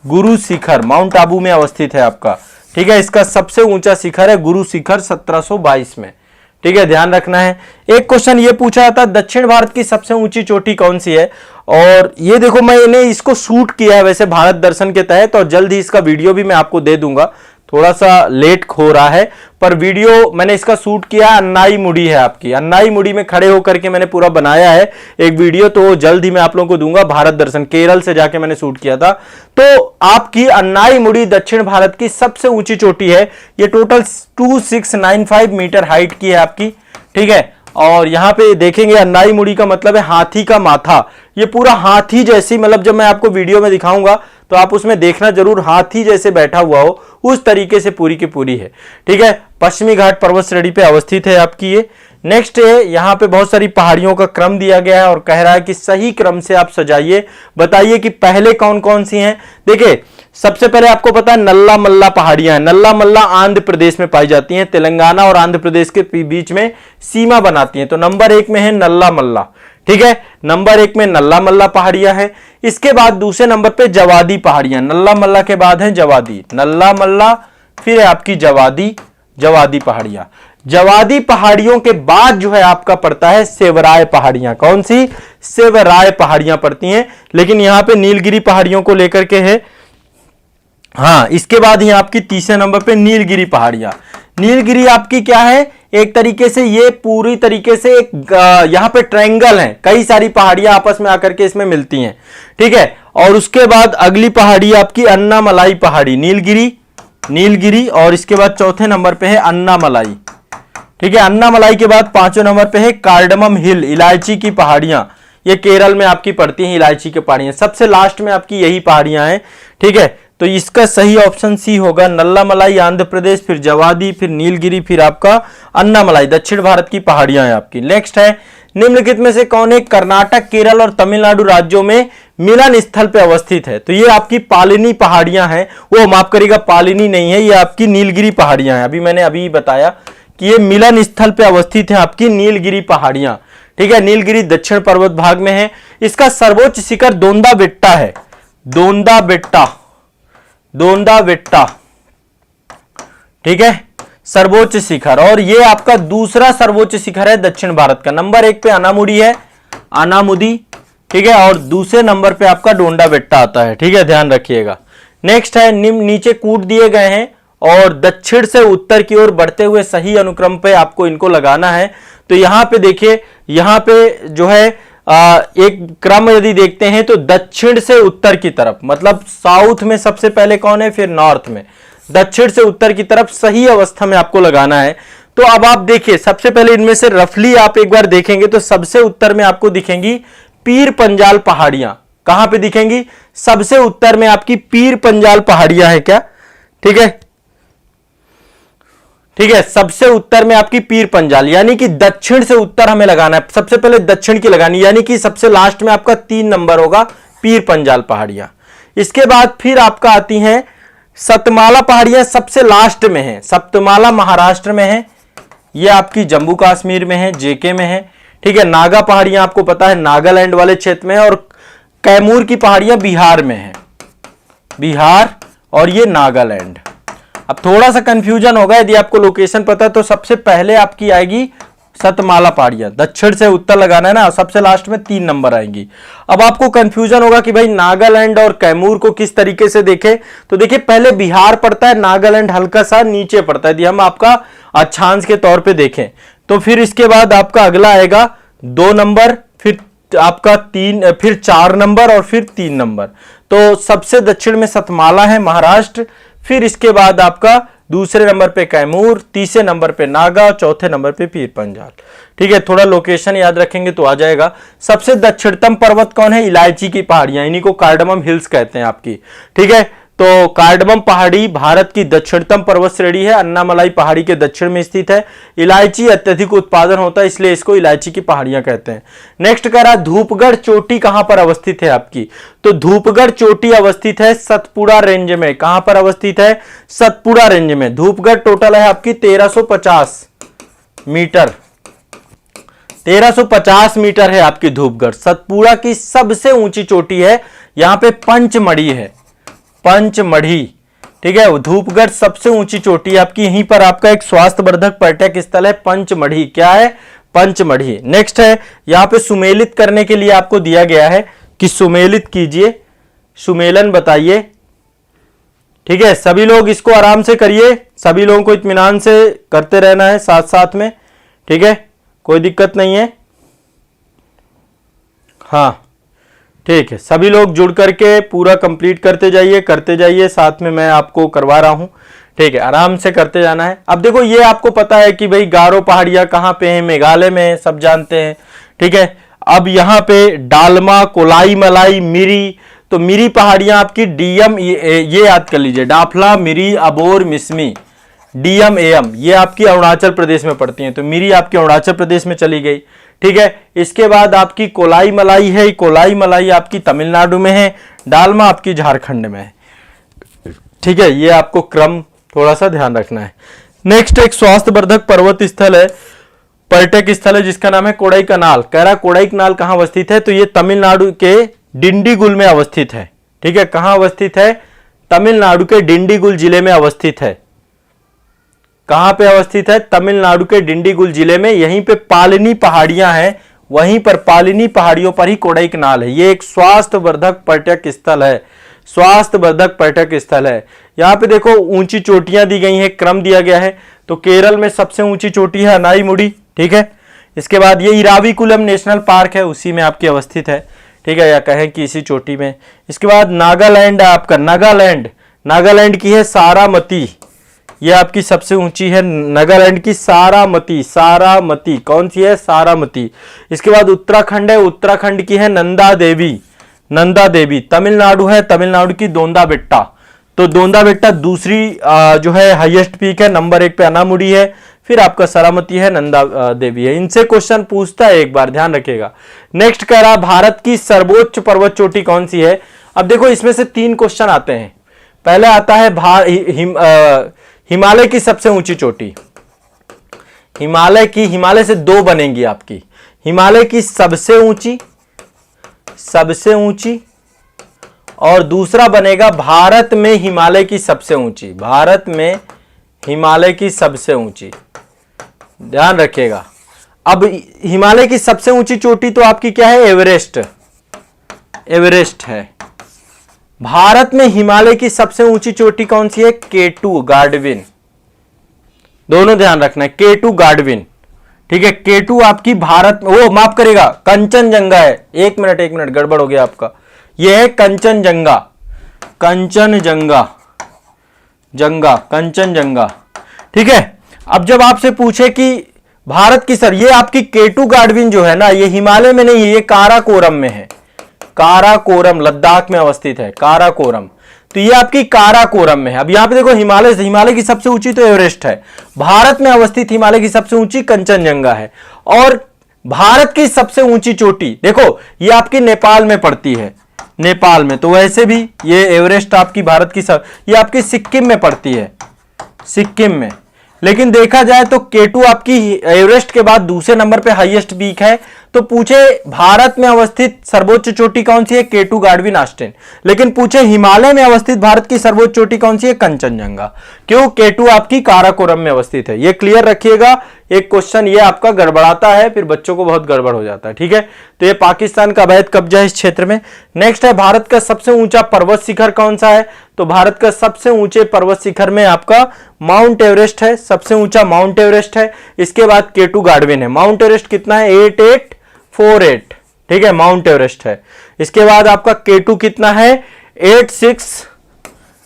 A: गुरु शिखर माउंट आबू में अवस्थित है आपका। ठीक है, इसका सबसे ऊंचा शिखर है गुरु शिखर 1722 में। ठीक है, ध्यान रखना है। एक क्वेश्चन ये पूछा जाता, दक्षिण भारत की सबसे ऊंची चोटी कौन सी है? और ये देखो, मैंने इसको शूट किया है वैसे भारत दर्शन के तहत और जल्द ही इसका वीडियो भी मैं आपको दे दूंगा। थोड़ा सा लेट हो रहा है पर वीडियो मैंने इसका शूट किया। अन्नाई मुड़ी है आपकी, अन्नाई मुड़ी में खड़े होकर के मैंने पूरा बनाया है एक वीडियो, तो जल्द ही मैं आप लोगों को दूंगा। भारत दर्शन केरल से जाके मैंने शूट किया था। तो आपकी अन्नाई मुड़ी दक्षिण भारत की सबसे ऊंची चोटी है। ये टोटल 2695 मीटर हाइट की है आपकी। ठीक है, और यहां पे देखेंगे अन्नाई मुड़ी का मतलब है हाथी का माथा। ये पूरा हाथी जैसी, मतलब जब मैं आपको वीडियो में दिखाऊंगा तो आप उसमें देखना जरूर, हाथी जैसे बैठा हुआ हो उस तरीके से पूरी की पूरी है। ठीक है, पश्चिमी घाट पर्वत श्रेणी पे अवस्थित है आपकी ये। नेक्स्ट है, यहां पे बहुत सारी पहाड़ियों का क्रम दिया गया है और कह रहा है कि सही क्रम से आप सजाइए, बताइए कि पहले कौन कौन सी हैं। देखिए, सबसे पहले आपको पता है नल्ला मल्ला पहाड़ियां हैं। नल्ला मल्ला आंध्र प्रदेश में पाई जाती हैं, तेलंगाना और आंध्र प्रदेश के बीच में सीमा बनाती हैं। तो नंबर 1 में है नल्ला मल्ला। ठीक है, नंबर 1 में नल्ला मल्ला पहाड़ियां हैं। इसके बाद दूसरे नंबर पे जवादी पहाड़ियां, नल्ला मल्ला के बाद है जवादी, नल्ला मल्ला फिर है आपकी जवादी, जवादी पहाड़ियां। जवादी पहाड़ियों के बाद जो है आपका पड़ता है सेवराय पहाड़ियां। कौन सी? सेवराय पहाड़ियां पड़ती हैं। लेकिन यहां पे नीलगिरी पहाड़ियों को लेकर के है। हाँ, इसके बाद ही आपकी तीसरे नंबर पे नीलगिरी पहाड़ियां। नीलगिरी आपकी क्या है? एक तरीके से ये पूरी तरीके से एक यहां पे ट्रायंगल है, कई सारी पहाड़ियां आपस में आकर के इसमें मिलती हैं। ठीक है, और उसके बाद अगली पहाड़ी आपकी अन्नामलाई पहाड़ी, नीलगिरी, नीलगिरी और इसके बाद चौथे नंबर पे है अन्नामलाई। ठीक है, अन्नामलाई के बाद पांचवें नंबर पे है कार्डमम हिल, इलायची की पहाड़ियां। ये केरल में आपकी पड़ती हैं इलायची की पहाड़ियां। सबसे लास्ट में आपकी यही पहाड़ियां हैं। ठीक है, तो इसका सही ऑप्शन सी होगा, नल्लामलाई आंध्र प्रदेश, फिर जवादी, फिर नीलगिरी, फिर आपका अन्नामलाई दक्षिण भारत की पहाड़ियां हैं आपकी। नेक्स्ट है, निम्नलिखित में से कौन एक कर्नाटक, केरल और तमिलनाडु राज्यों में मिलन स्थल पे अवस्थित है? तो ये आपकी पालिनी पहाड़ियां हैं। वो माफ करिएगा, पालिनी नहीं है, ये आपकी नीलगिरी पहाड़ियां हैं। मैंने अभी बताया कि ये मिलन स्थल पे अवस्थित है आपकी नीलगिरी पहाड़ियां। ठीक है, नीलगिरी दक्षिण पर्वत भाग में है। इसका सर्वोच्च शिखर दोंदा बेट्टा है, दोंदा बेट्टा, दोंदा बेट्टा। ठीक है, सर्वोच्च शिखर, और ये आपका दूसरा सर्वोच्च शिखर है दक्षिण भारत का। नंबर 1 पे अनामुडी है, अनामुदी। ठीक है, और दूसरे नंबर पे आपका डोंडा बेट्टा आता है। ठीक है, ध्यान रखिएगा। नेक्स्ट है, निम्न नीचे कूट दिए गए हैं और दक्षिण से उत्तर की ओर बढ़ते हुए सही अनुक्रम पे आपको इनको लगाना है। तो यहां पे देखिए, यहां पे जो है एक क्रम यदि देखते हैं तो दक्षिण से उत्तर की तरफ, मतलब साउथ में सबसे पहले कौन है, फिर नॉर्थ में, दक्षिण से उत्तर की तरफ सही अवस्था में आपको लगाना है। तो अब आप देखिए, सबसे पहले इनमें से रफली आप एक बार देखेंगे तो सबसे उत्तर में आपको दिखेंगी पीर पंजाल पहाड़ियां। कहां पे दिखेंगी? सबसे उत्तर में आपकी पीर पंजाल पहाड़ियां है क्या? ठीक है, ठीक है, सबसे उत्तर में आपकी पीर पंजाल, यानी कि दक्षिण से उत्तर हमें लगाना है। सबसे पहले दक्षिण की लगानी, यानी कि सबसे लास्ट में आपका 3 नंबर होगा पीर पंजाल पहाड़ियां। इसके बाद फिर आपका आती हैं सतमाला पहाड़ियां, सबसे लास्ट में है। सप्तमाला महाराष्ट्र में है, ये आपकी जम्मू कश्मीर में है, जेके में है। ठीक है, नागा पहाड़ियां आपको पता है नागालैंड वाले क्षेत्र में है, और कैमूर की पहाड़ियां बिहार में है, बिहार और ये नागालैंड। अब थोड़ा सा कंफ्यूजन होगा, यदि आपको लोकेशन पता है तो सबसे पहले आपकी आएगी सतमाला पहाड़ियां, दक्षिण से उत्तर लगाना है ना, सबसे लास्ट में 3 नंबर आएंगी। अब आपको कंफ्यूजन होगा कि भाई नागालैंड और कैमूर को किस तरीके से देखें, तो देखिए पहले बिहार पड़ता है, नागालैंड हल्का सा नीचे पड़ता है, यदि हम आपका अक्षांश के तौर पे देखें तो फिर इसके बाद आपका अगला आएगा 2 नंबर, फिर आपका 3, फिर 4 नंबर और फिर 3 नंबर। तो सबसे दक्षिण में सतमाला है महाराष्ट्र, फिर इसके बाद आपका दूसरे नंबर पे कैमूर, तीसरे नंबर पे नागा, चौथे नंबर पे पीर पंजाल। ठीक है, थोड़ा लोकेशन याद रखेंगे तो आ जाएगा। सबसे दक्षिणतम पर्वत कौन है? इलायची की पहाड़ियां, इन्हीं को कार्डमम हिल्स कहते हैं आपकी। ठीक है, तो कार्डमम पहाड़ी भारत की दक्षिणतम पर्वत श्रेणी है, अन्नामलाई पहाड़ी के दक्षिण में स्थित है। इलायची अत्यधिक उत्पादन होता है, इसलिए इसको इलायची की पहाड़ियां कहते हैं। नेक्स्ट कह रहा धूपगढ़ चोटी कहां पर अवस्थित है आपकी, तो धूपगढ़ चोटी अवस्थित है सतपुड़ा रेंज में। कहां पर अवस्थित है? सतपुड़ा रेंज में। धूपगढ़ टोटल है आपकी 1350 मीटर, 1350 मीटर है आपकी धूपगढ़। सतपुड़ा की सबसे ऊंची चोटी है, यहां पे पंचमढ़ी है, पंचमढ़ी। ठीक है, धूपगढ़ सबसे ऊंची चोटी है आपकी। यहीं पर आपका एक स्वास्थ्यवर्धक पर्यटक स्थल है पंचमढ़ी। क्या है? पंचमढ़ी। नेक्स्ट है, यहां पे सुमेलित करने के लिए आपको दिया गया है कि सुमेलित कीजिए, सुमेलन बताइए। ठीक है, सभी लोग इसको आराम से करिए, सभी लोगों को इत्मीनान से करते रहना है साथ साथ में। ठीक है, कोई दिक्कत नहीं है। हाँ ठीक है, सभी लोग जुड़ करके पूरा कंप्लीट करते जाइए, साथ में मैं आपको करवा रहा हूं। ठीक है, आराम से करते जाना है। अब देखो ये आपको पता है कि भाई गारो पहाड़ियां कहां पे हैं, मेघालय में, सब जानते हैं। ठीक है, अब यहां पे डालमा, कोलाई मलाई, मिरी, तो मिरी पहाड़ियां आपकी डीएम, ये याद कर लीजिए, डाफला, मिरी, अबोर, मिसमी, डीएम एम, ये आपकी अरुणाचल प्रदेश में पड़ती हैं। तो मिरी आपकी अरुणाचल प्रदेश में चली गई। ठीक है, इसके बाद आपकी कोलाई मलाई है, कोलाई मलाई आपकी तमिलनाडु में है, डालमा आपकी झारखंड में है। ठीक है, ये आपको क्रम थोड़ा सा ध्यान रखना है। नेक्स्ट एक स्वास्थ्यवर्धक पर्वत स्थल है, पर्यटक स्थल है, जिसका नाम है कोडाईकनाल। कह रहा कोडाईकनाल कहां अवस्थित है, तो ये तमिलनाडु के डिंडीगुल में अवस्थित है। ठीक है, कहां अवस्थित है? तमिलनाडु के डिंडीगुल जिले में अवस्थित है। कहां पे अवस्थित है? तमिलनाडु के डिंडीगुल जिले में। यहीं पे पालिनी पहाड़ियां हैं, वहीं पर पालिनी पहाड़ियों पर ही कोडाईकनाल है। ये एक स्वास्थ्यवर्धक पर्यटक स्थल है, स्वास्थ्यवर्धक पर्यटक स्थल है। यहां पे देखो ऊंची चोटियां दी गई हैं, क्रम दिया गया है। तो केरल में सबसे ऊंची चोटी है अनाईमुड़ी। ठीक है, इसके बाद ये इराविकुलम नेशनल पार्क है, उसी में आपकी अवस्थित है। ठीक है, या कहें कि इसी चोटी में। इसके बाद नागालैंड है आपका, नागालैंड, नागालैंड की है सारामती, ये आपकी सबसे ऊंची है नागालैंड की सारामती। सारामती कौन सी है? सारामती। इसके बाद उत्तराखंड है, उत्तराखंड की है नंदा देवी, नंदा देवी। तमिलनाडु है, तमिलनाडु की दोंदा बेट्टा। तो दोंदा बेट्टा दूसरी जो है हाईएस्ट पीक है, नंबर 1 पे अनामुड़ी है, फिर आपका सारामती है, नंदा देवी है। इनसे क्वेश्चन पूछता है एक बार, ध्यान रखिएगा। नेक्स्ट कह रहा भारत की सर्वोच्च पर्वत चोटी कौन सी है। अब देखो इसमें से 3 क्वेश्चन आते हैं। पहले आता है हिमालय की सबसे ऊंची चोटी, हिमालय से 2 बनेंगी आपकी। हिमालय की सबसे ऊंची, सबसे ऊंची, और दूसरा बनेगा भारत में हिमालय की सबसे ऊंची, भारत में हिमालय की सबसे ऊंची। ध्यान रखिएगा। अब हिमालय की सबसे ऊंची चोटी तो आपकी क्या है? एवरेस्ट, एवरेस्ट है। भारत में हिमालय की सबसे ऊंची चोटी कौन सी है? K2 Godwin. दोनों ध्यान रखना है, K2 गार्डविन। ठीक है, K2 आपकी भारत में, वो माफ करेगा, कंचनजंगा है। एक मिनट गड़बड़ हो गया आपका। यह है कंचनजंगा, कंचनजंगा, जंगा, कंचनजंगा। ठीक है, अब जब आपसे पूछे कि भारत की सर, ये आपकी K2 गार्डविन जो है ना, ये हिमालय में नहीं है, ये काराकोरम में है। काराकोरम लद्दाख में अवस्थित है, काराकोरम। तो ये आपकी काराकोरम में है। अब यहां पे देखो हिमालय की सबसे ऊंची तो एवरेस्ट है, भारत में अवस्थित हिमालय की सबसे ऊंची कंचनजंगा है। और भारत की सबसे ऊंची चोटी देखो ये आपकी नेपाल में पड़ती है, नेपाल में। तो वैसे भी ये एवरेस्ट आपकी भारत की ये आपकी सिक्किम में पड़ती है, सिक्किम में। लेकिन देखा जाए तो K2 आपकी एवरेस्ट के बाद दूसरे नंबर पे हाईएस्ट पीक है, तो पूछे भारत में अवस्थित सर्वोच्च चोटी कौन सी है, K2 गाडविन ऑस्टिन। लेकिन पूछे हिमालय में अवस्थित भारत की सर्वोच्च चोटी कौन सी है, कंचनजंगा। क्यों, K2 आपकी काराकोरम में अवस्थित है। ये क्लियर रखिएगा, एक क्वेश्चन ये आपका गड़बड़ाता है, फिर बच्चों को बहुत गड़बड़ हो जाता है, ठीक है। तो ये पाकिस्तान का अवैध कब्जा है इस क्षेत्र में। नेक्स्ट है, भारत का सबसे ऊंचा पर्वत शिखर कौन सा है, तो भारत का सबसे ऊंचे पर्वत शिखर में आपका माउंट एवरेस्ट है, सबसे ऊंचा माउंट एवरेस्ट है। इसके बाद K2 गाडविन है। माउंट एवरेस्ट कितना है, 8848, ठीक है, माउंट एवरेस्ट है। इसके बाद आपका K2 कितना है,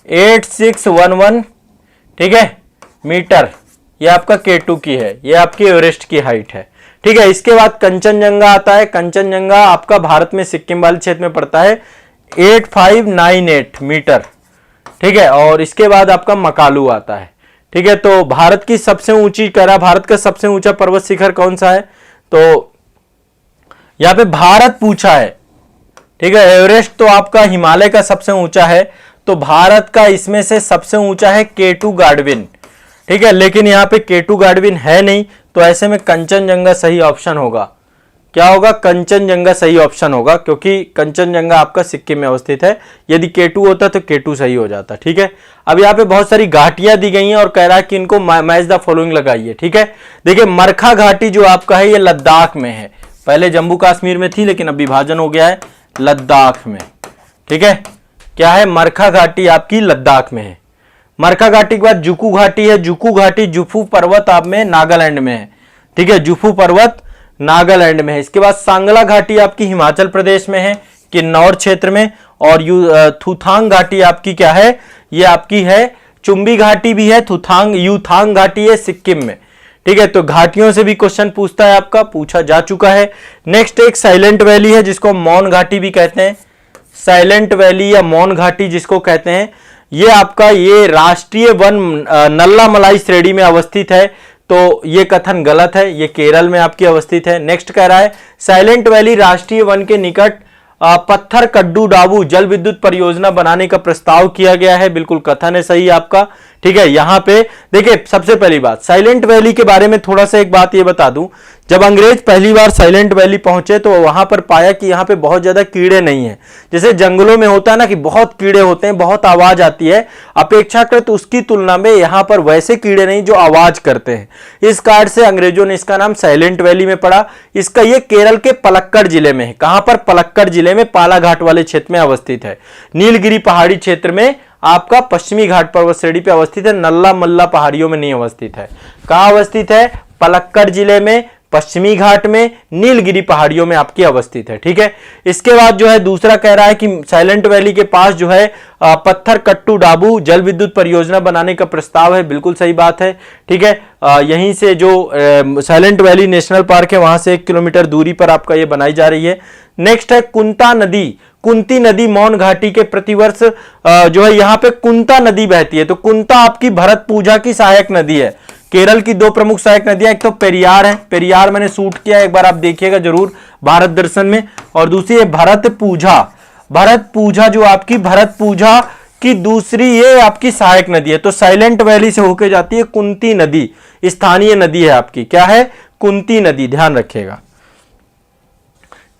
A: 8611, ठीक है, मीटर। ये आपका K2 की है, ये आपकी एवरेस्ट की हाइट है, ठीक है। इसके बाद कंचनजंगा आता है। कंचनजंगा आपका भारत में सिक्किम वाले क्षेत्र में पड़ता है, 8598 मीटर, ठीक है। और इसके बाद आपका मकालू आता है, ठीक है। तो भारत की सबसे ऊंची करा, भारत का सबसे ऊंचा पर्वत शिखर कौन सा है, तो यहां पे भारत पूछा है, ठीक है। एवरेस्ट तो आपका हिमालय का सबसे ऊंचा है, तो भारत का इसमें से सबसे ऊंचा है K2 गाडविन, ठीक है। लेकिन यहां पे K2 गाडविन है नहीं, तो ऐसे में कंचनजंगा सही ऑप्शन होगा। क्या होगा, कंचनजंगा सही ऑप्शन होगा, क्योंकि कंचनजंगा आपका सिक्किम में अवस्थित है। यदि K2 होता तो K2 सही हो जाता, ठीक है। अब यहाँ पे बहुत सारी घाटियां दी गई हैं और कह रहा है कि इनको मैच द फॉलोइंग लगाइए, ठीक है। देखिए मरखा घाटी जो आपका है ये लद्दाख में है, पहले जम्मू कश्मीर में थी लेकिन अब विभाजन हो गया है लद्दाख में, ठीक है। क्या है, मरखा घाटी आपकी लद्दाख में है। मरखा घाटी के बाद जुकू घाटी है। जुकू घाटी जुफू पर्वत आप में नागालैंड में है, ठीक है, जुफू पर्वत नागालैंड में है। इसके बाद सांगला घाटी आपकी हिमाचल प्रदेश में है, किन्नौर क्षेत्र में। और थुथांग घाटी आपकी क्या है, ये आपकी है, चुंबी घाटी भी है, यूथांग घाटी है सिक्किम में, ठीक है। तो घाटियों से भी क्वेश्चन पूछता है, आपका पूछा जा चुका है। नेक्स्ट एक साइलेंट वैली है जिसको मौन घाटी भी कहते हैं, साइलेंट वैली या मौन घाटी जिसको कहते हैं। ये आपका ये राष्ट्रीय वन नल्ला मलाई श्रेणी में अवस्थित है, तो ये कथन गलत है, ये केरल में आपकी अवस्थित है। नेक्स्ट कह रहा है साइलेंट वैली राष्ट्रीय वन के निकट पत्थर कड्डू डाबू जल विद्युत परियोजना बनाने का प्रस्ताव किया गया है, बिल्कुल कथन है सही आपका, ठीक है। यहां पे देखिए सबसे पहली बात साइलेंट वैली के बारे में थोड़ा सा एक बात ये बता दूं, जब अंग्रेज पहली बार साइलेंट वैली पहुंचे तो वहां पर पाया कि यहां पे बहुत ज्यादा कीड़े नहीं है। जैसे जंगलों में होता है ना कि बहुत कीड़े होते हैं, बहुत आवाज आती है, अपेक्षाकृत उसकी तुलना में यहां पर वैसे कीड़े नहीं जो आवाज करते हैं। इस कारण से अंग्रेजों ने इसका नाम साइलेंट वैली में पड़ा। इसका ये केरल के पलक्कड़ जिले में है। कहां पर, पलक्कड़ जिले में पालाघाट वाले क्षेत्र में अवस्थित है। नीलगिरी पहाड़ी क्षेत्र में आपका पश्चिमी घाट पर्वत श्रेणी पे अवस्थित है, नल्ला मल्ला पहाड़ियों में नहीं अवस्थित है। कहां अवस्थित है, पलक्कड़ जिले में, पश्चिमी घाट में, नीलगिरी पहाड़ियों में आपकी अवस्थित है, ठीक है। इसके बाद जो है दूसरा कह रहा है कि साइलेंट वैली के पास जो है पत्थर कट्टू डाबू जल विद्युत परियोजना बनाने का प्रस्ताव है, बिल्कुल सही बात है, ठीक है। यहीं से जो साइलेंट वैली नेशनल पार्क है वहां से 1 किलोमीटर दूरी पर आपका ये बनाई जा रही है। नेक्स्ट है कुंता नदी, कुंती नदी मौन घाटी के प्रतिवर्ष जो है यहाँ पे कुंता नदी बहती है। तो कुंता आपकी भरत पूजा की सहायक नदी है। केरल की 2 प्रमुख सहायक नदियां, एक तो पेरियार है, पेरियार मैंने शूट किया, एक बार आप देखिएगा जरूर भारत दर्शन में, और दूसरी है भरत पूजा। भरत पूजा जो आपकी भरत पूजा की दूसरी ये आपकी सहायक नदी है। तो साइलेंट वैली से होकर जाती है कुंती नदी, स्थानीय नदी है आपकी, क्या है, कुंती नदी, ध्यान रखिएगा।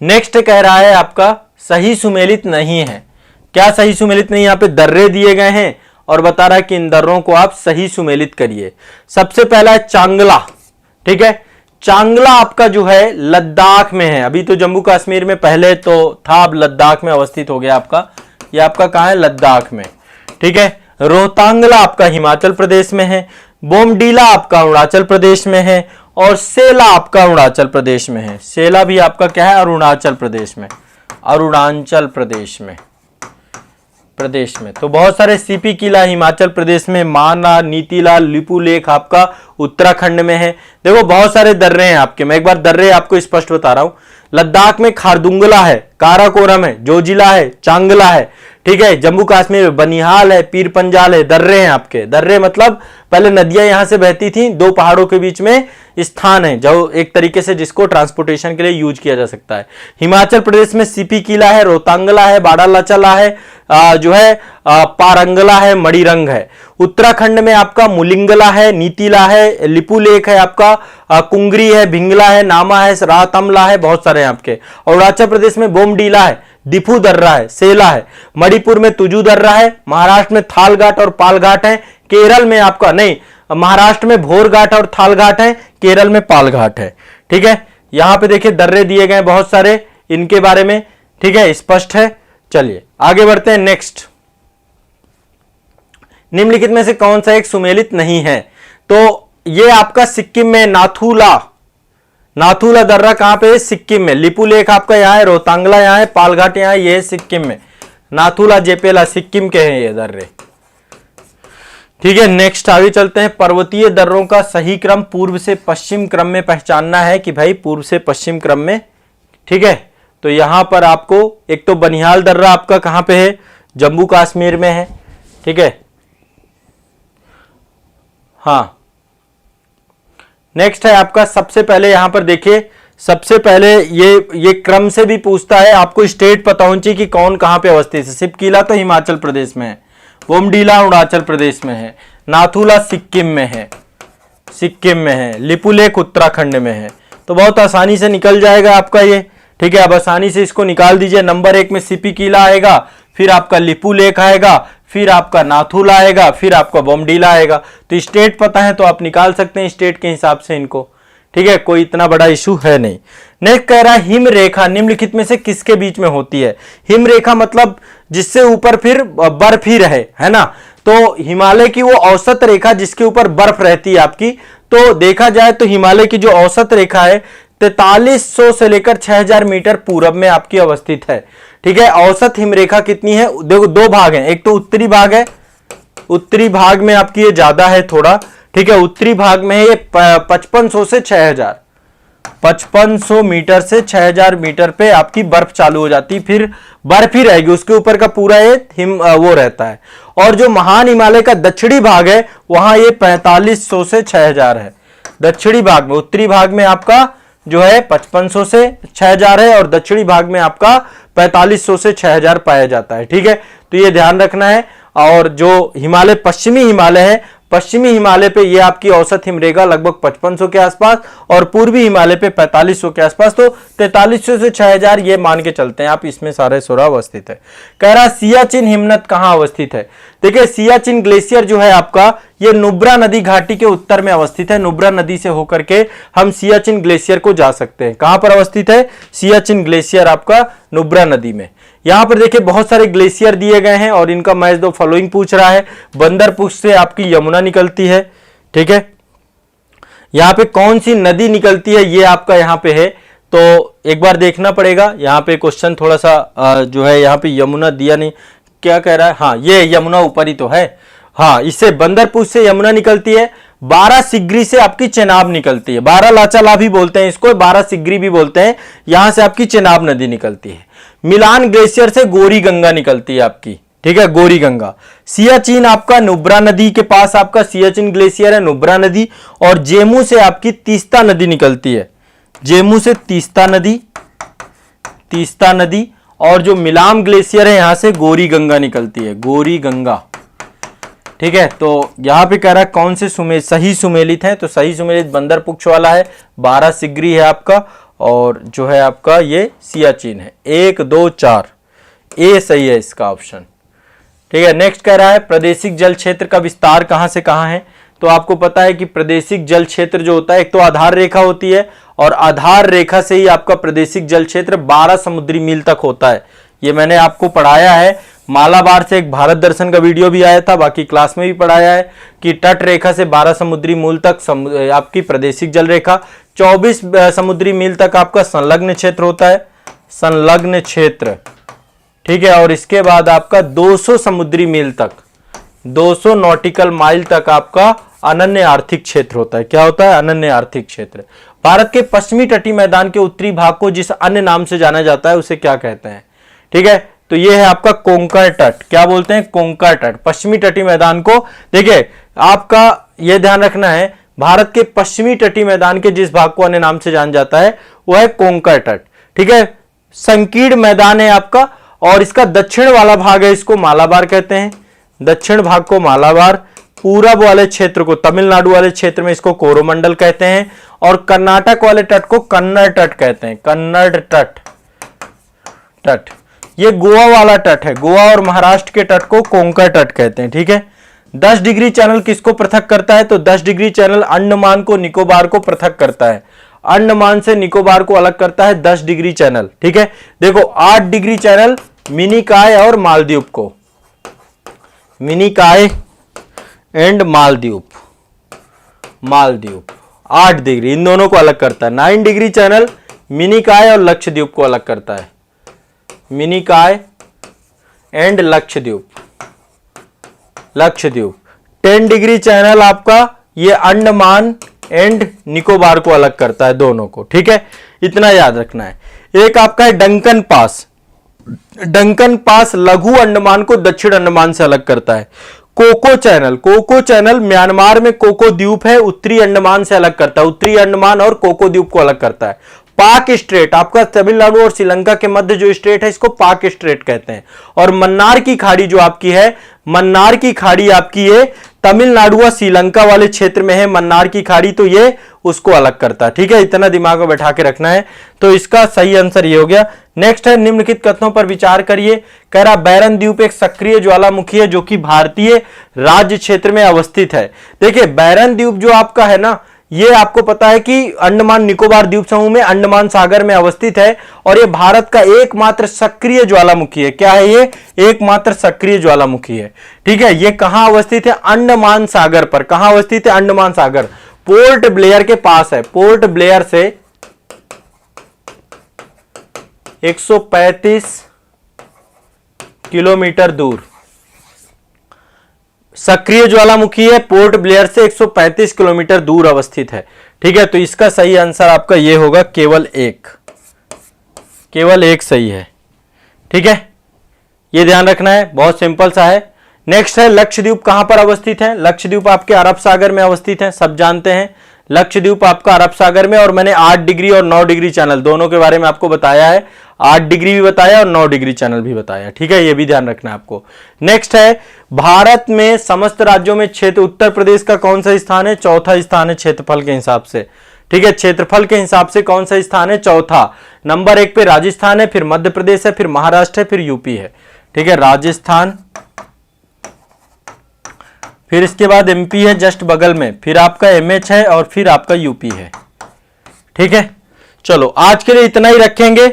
A: नेक्स्ट कह रहा है आपका सही सुमेलित नहीं है। क्या सही सुमेलित नहीं, यहां पे दर्रे दिए गए हैं और बता रहा है कि इन दर्रों को आप सही सुमेलित करिए। सबसे पहला है चांगला, ठीक है। चांगला आपका जो है लद्दाख में है, अभी तो जम्मू कश्मीर में पहले तो था, अब लद्दाख में अवस्थित हो गया आपका। ये आपका कहां है, लद्दाख में, ठीक है। रोहतांगला आपका हिमाचल प्रदेश में है, बोमडीला आपका अरुणाचल प्रदेश में है, और सेला आपका अरुणाचल प्रदेश में है। सेला भी आपका क्या है, अरुणाचल प्रदेश में, अरुणाचल प्रदेश में। तो बहुत सारे सीपी किला हिमाचल प्रदेश में, माना, नीतीला, लिपू लेक आपका उत्तराखंड में है। देखो बहुत सारे दर्रे हैं आपके, मैं एक बार दर्रे आपको स्पष्ट बता रहा हूं। लद्दाख में खारदुंगला है, काराकोरम है, जोजिला है, चांगला है, ठीक है। जम्मू कश्मीर में बनिहाल है, पीर पंजाल है, दर्रे हैं आपके। दर्रे मतलब पहले नदियां यहां से बहती थी, 2 पहाड़ों के बीच में स्थान है जो एक तरीके से जिसको ट्रांसपोर्टेशन के लिए यूज किया जा सकता है। हिमाचल प्रदेश में सीपी किला है, रोहतांगला है, बाड़ालाचला है, जो है पारंगला है, मणिरंग है। उत्तराखंड में आपका मुलिंगला है, नीतिला है, लिपुलेख है, आपका कुंगरी है, भिंगला है, नामा है, रातमला है, बहुत सारे हैं आपके। और अरुणाचल प्रदेश में बोमडीला है, दिफू दर्रा है, सेला है, मणिपुर में तुजू दर्रा है, महाराष्ट्र में थालघाट और पालघाट है, केरल में आपका नहीं, महाराष्ट्र में भोरघाट और थालघाट है, केरल में पालघाट है। ठीक है, यहां पे देखिए दर्रे दिए गए बहुत सारे इनके बारे में। ठीक है, स्पष्ट है। चलिए आगे बढ़ते हैं। नेक्स्ट, निम्नलिखित में से कौन सा एक सुमेलित नहीं है? तो ये आपका सिक्किम में नाथुला दर्रा कहां पे है? सिक्किम में। लिपुलेख आपका यहां है, रोहतांगला यहां है, पालघाट यहां है, ये है सिक्किम में। नाथुला जेपेला सिक्किम के हैं ये दर्रे। ठीक है, नेक्स्ट आगे चलते हैं। पर्वतीय दर्रों का सही क्रम पूर्व से पश्चिम क्रम में पहचानना है कि भाई पूर्व से पश्चिम क्रम में। ठीक है, तो यहां पर आपको एक तो बनिहाल दर्रा आपका कहां पे है? जम्मू कश्मीर में है। ठीक है, हाँ। नेक्स्ट है आपका, सबसे पहले यहां पर देखिए, सबसे पहले ये क्रम से भी पूछता है, आपको स्टेट पता होनी चाहिए कि कौन कहां पे अवस्थित है। सिपकीला तो हिमाचल प्रदेश में है, बोमडीला अरुणाचल प्रदेश में है, नाथुला सिक्किम में है, लिपुलेख उत्तराखंड में है। तो बहुत आसानी से निकल जाएगा आपका ये। ठीक है, अब आसानी से इसको निकाल दीजिए। नंबर 1 में सिपकीला आएगा, फिर आपका लिपुलेख आएगा, फिर आपका नाथुला आएगा, फिर आपका बोमडीला आएगा। तो स्टेट पता है तो आप निकाल सकते हैं स्टेट के हिसाब से इनको। ठीक है, कोई इतना बड़ा इशू है नहीं। नेक्स्ट कह रहा है, हिम रेखा निम्नलिखित में से किसके बीच में होती है? हिम रेखा मतलब जिससे ऊपर फिर बर्फ ही रहे, है ना। तो हिमालय की वो औसत रेखा जिसके ऊपर बर्फ रहती है आपकी, तो देखा जाए तो हिमालय की जो औसत रेखा है 4300 से लेकर 6000 मीटर पूरब में आपकी अवस्थित है। ठीक है, औसत हिमरेखा कितनी है? देखो दो भाग हैं, एक तो उत्तरी भाग है, उत्तरी भाग में आपकी ये ज्यादा है थोड़ा। ठीक है, उत्तरी भाग में है ये 5500 से 6000, 5500 मीटर से 6000 मीटर पे आपकी बर्फ चालू हो जाती, फिर बर्फ ही रहेगी, उसके ऊपर का पूरा ये हिम वो रहता है। और जो महान हिमालय का दक्षिणी भाग है वहां ये 4500 से 6000 है दक्षिणी भाग में। उत्तरी भाग में आपका जो है 5500 से 6000 है और दक्षिणी भाग में आपका 4500 से 6000 पाया जाता है। ठीक है, तो ये ध्यान रखना है। और जो हिमालय पश्चिमी हिमालय है, पश्चिमी हिमालय पे ये आपकी औसत हिमरेखा लगभग 5500 के आसपास और पूर्वी हिमालय पे 4500 के आसपास। तो 4300 से 6000 ये मान के चलते हैं आप, इसमें सारे सोरा अवस्थित है। कह रहा सियाचिन हिमनद कहां अवस्थित है? देखिए सियाचिन ग्लेशियर जो है आपका ये नुब्रा नदी घाटी के उत्तर में अवस्थित है। नुब्रा नदी से होकर के हम सियाचिन ग्लेशियर को जा सकते हैं। कहां पर अवस्थित है? सियाचिन ग्लेशियर आपका नुब्रा नदी में। यहां पर देखिए बहुत सारे ग्लेशियर दिए गए हैं और इनका मैच दो फॉलोइंग पूछ रहा है। बंदरपुर से आपकी यमुना निकलती है। ठीक है, यहां पे कौन सी नदी निकलती है ये आपका यहां पे है, तो एक बार देखना पड़ेगा। यहां पे क्वेश्चन थोड़ा सा जो है यहां पे यमुना दिया नहीं, क्या कह रहा है? हाँ, ये यमुना ऊपर ही तो है। हाँ, इससे बंदरपुर से यमुना निकलती है। 12 सिगरी से आपकी चेनाब निकलती है। 12 लाचाला भी बोलते हैं इसको, 12 सिगरी भी बोलते हैं। यहां से आपकी चेनाब नदी निकलती है। मिलान ग्लेशियर से गोरी गंगा निकलती है आपकी। ठीक है, गोरी गंगा। सियाचिन आपका नुब्रा नदी के पास आपका सियाचिन ग्लेशियर है, नुब्रा नदी। और जेमू से आपकी तीस्ता नदी निकलती है। जेमू से तीस्ता नदी। और जो मिलाम ग्लेशियर है यहां से गोरी गंगा निकलती है, गोरी गंगा। ठीक है, तो यहां पे कह रहा है कौन से सही सुमेलित है? तो सही सुमेलित बंदरपुक्ष वाला है, 12 सिगरी है आपका, और जो है आपका ये सियाचिन है। 1 2 4 ए सही है इसका ऑप्शन। ठीक है, नेक्स्ट कह रहा है प्रादेशिक जल क्षेत्र का विस्तार कहां से कहां है? तो आपको पता है कि प्रादेशिक जल क्षेत्र जो होता है एक तो आधार रेखा होती है और आधार रेखा से ही आपका प्रादेशिक जल क्षेत्र 12 समुद्री मील तक होता है। ये मैंने आपको पढ़ाया है। मालाबार से एक भारत दर्शन का वीडियो भी आया था, बाकी क्लास में भी पढ़ाया है कि तट रेखा से 12 समुद्री मूल तक आपकी प्रादेशिक जल रेखा, 24 समुद्री मील तक आपका संलग्न क्षेत्र होता है, संलग्न क्षेत्र। ठीक है, और इसके बाद आपका 200 समुद्री मील तक, 200 नॉटिकल माइल तक आपका अनन्य आर्थिक क्षेत्र होता है। क्या होता है? अनन्य आर्थिक क्षेत्र। भारत के पश्चिमी तटीय मैदान के उत्तरी भाग को जिस अन्य नाम से जाना जाता है उसे क्या कहते हैं? ठीक है, तो ये है आपका कोंकण तट। क्या बोलते हैं? कोंकण तट। पश्चिमी तटीय मैदान को देखिए आपका ये ध्यान रखना है, भारत के पश्चिमी तटीय मैदान के जिस भाग को अन्य नाम से जाना जाता है वो है कोंकण तट। ठीक है, संकीर्ण मैदान है आपका, और इसका दक्षिण वाला भाग है इसको मालाबार कहते हैं। दक्षिण भाग को मालाबार, पूरब वाले क्षेत्र को, तमिलनाडु वाले क्षेत्र में इसको कोरोमंडल कहते हैं, और कर्नाटक वाले तट को कन्नड़ तट कहते हैं, कन्नड़ तट। ये गोवा वाला तट है, गोवा और महाराष्ट्र के तट को कोंकण तट कहते हैं, ठीक है। 10 डिग्री चैनल किसको पृथक करता है? तो 10 डिग्री चैनल अंडमान को निकोबार को पृथक करता है, अंडमान से निकोबार को अलग करता है 10 डिग्री चैनल, ठीक है। देखो 8 डिग्री चैनल मिनिकॉय और मालदीव को, मिनिकॉय एंड मालदीव 8 डिग्री, इन दोनों को अलग करता है। 9 डिग्री चैनल मिनिकॉय और लक्षद्वीप को अलग करता है, Minicoy and Lakshadweep. 10 degree channel आपका ये अंडमान एंड निकोबार को अलग करता है, दोनों को, ठीक है। इतना याद रखना है। एक आपका है डंकन पास, डंकन पास लघु अंडमान को दक्षिण अंडमान से अलग करता है। Coco channel, Coco channel Myanmar में कोको द्वीप है, उत्तरी अंडमान से अलग करता है, उत्तरी अंडमान और कोको द्वीप को अलग करता है। पाक स्ट्रेट, आपका तमिलनाडु और श्रीलंका के मध्य जो स्ट्रेट है इसको पाक स्ट्रेट कहते हैं। और मन्नार की खाड़ी जो आपकी है, मन्नार की खाड़ी आपकी ये तमिलनाडु और श्रीलंका वाले क्षेत्र में है, मन्नार की खाड़ी, तो ये उसको अलग करता है, ठीक है। इतना दिमाग में बैठा के रखना है। तो इसका सही आंसर ये हो गया। नेक्स्ट है निम्नलिखित कथनों पर विचार करिए। कह रहा बैरन द्वीप एक सक्रिय ज्वालामुखी है जो कि भारतीय राज्य क्षेत्र में अवस्थित है। देखिए बैरन द्वीप जो आपका है ना, ये आपको पता है कि अंडमान निकोबार द्वीप समूह में अंडमान सागर में अवस्थित है, और ये भारत का एकमात्र सक्रिय ज्वालामुखी है। क्या है ये? एकमात्र सक्रिय ज्वालामुखी है, ठीक है। ये कहां अवस्थित है? अंडमान सागर पर। कहां अवस्थित है? अंडमान सागर, पोर्ट ब्लेयर के पास है। पोर्ट ब्लेयर से 135 किलोमीटर दूर सक्रिय ज्वालामुखी है, पोर्ट ब्लेयर से 135 किलोमीटर दूर अवस्थित है, ठीक है। तो इसका सही आंसर आपका ये होगा केवल एक, केवल एक सही है, ठीक है। ये ध्यान रखना है, बहुत सिंपल सा है। नेक्स्ट है लक्षद्वीप कहां पर अवस्थित है? लक्षद्वीप आपके अरब सागर में अवस्थित है, सब जानते हैं। लक्षद्वीप आपका अरब सागर में, और मैंने 8 डिग्री और 9 डिग्री चैनल दोनों के बारे में आपको बताया है। 8 डिग्री भी बताया और 9 डिग्री चैनल भी बताया, ठीक है। ये भी ध्यान रखना है आपको। नेक्स्ट है भारत में समस्त राज्यों में क्षेत्र उत्तर प्रदेश का कौन सा स्थान है? चौथा स्थान है क्षेत्रफल के हिसाब से, ठीक है। क्षेत्रफल के हिसाब से कौन सा स्थान है? चौथा। नंबर 1 पे राजस्थान है, फिर मध्य प्रदेश है, फिर महाराष्ट्र है, फिर यूपी है, ठीक है। राजस्थान, फिर इसके बाद एमपी है जस्ट बगल में, फिर आपका एमएच है, और फिर आपका यूपी है, ठीक है। चलो आज के लिए इतना ही रखेंगे,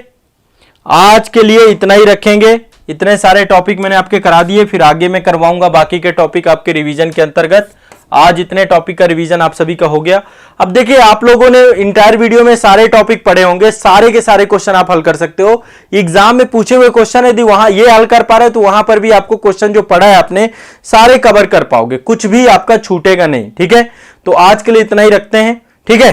A: आज के लिए इतना ही रखेंगे। इतने सारे टॉपिक मैंने आपके करा दिए, फिर आगे मैं करवाऊंगा बाकी के टॉपिक आपके रिवीजन के अंतर्गत। आज इतने टॉपिक का रिवीजन आप सभी का हो गया। अब देखिए आप लोगों ने इंटायर वीडियो में सारे टॉपिक पढ़े होंगे, सारे के सारे क्वेश्चन आप हल कर सकते हो। एग्जाम में पूछे हुए क्वेश्चन यदि वहां ये हल कर पा रहे तो वहां पर भी आपको क्वेश्चन जो पढ़ा है आपने सारे कवर कर पाओगे, कुछ भी आपका छूटेगा नहीं, ठीक है। तो आज के लिए इतना ही रखते हैं, ठीक है।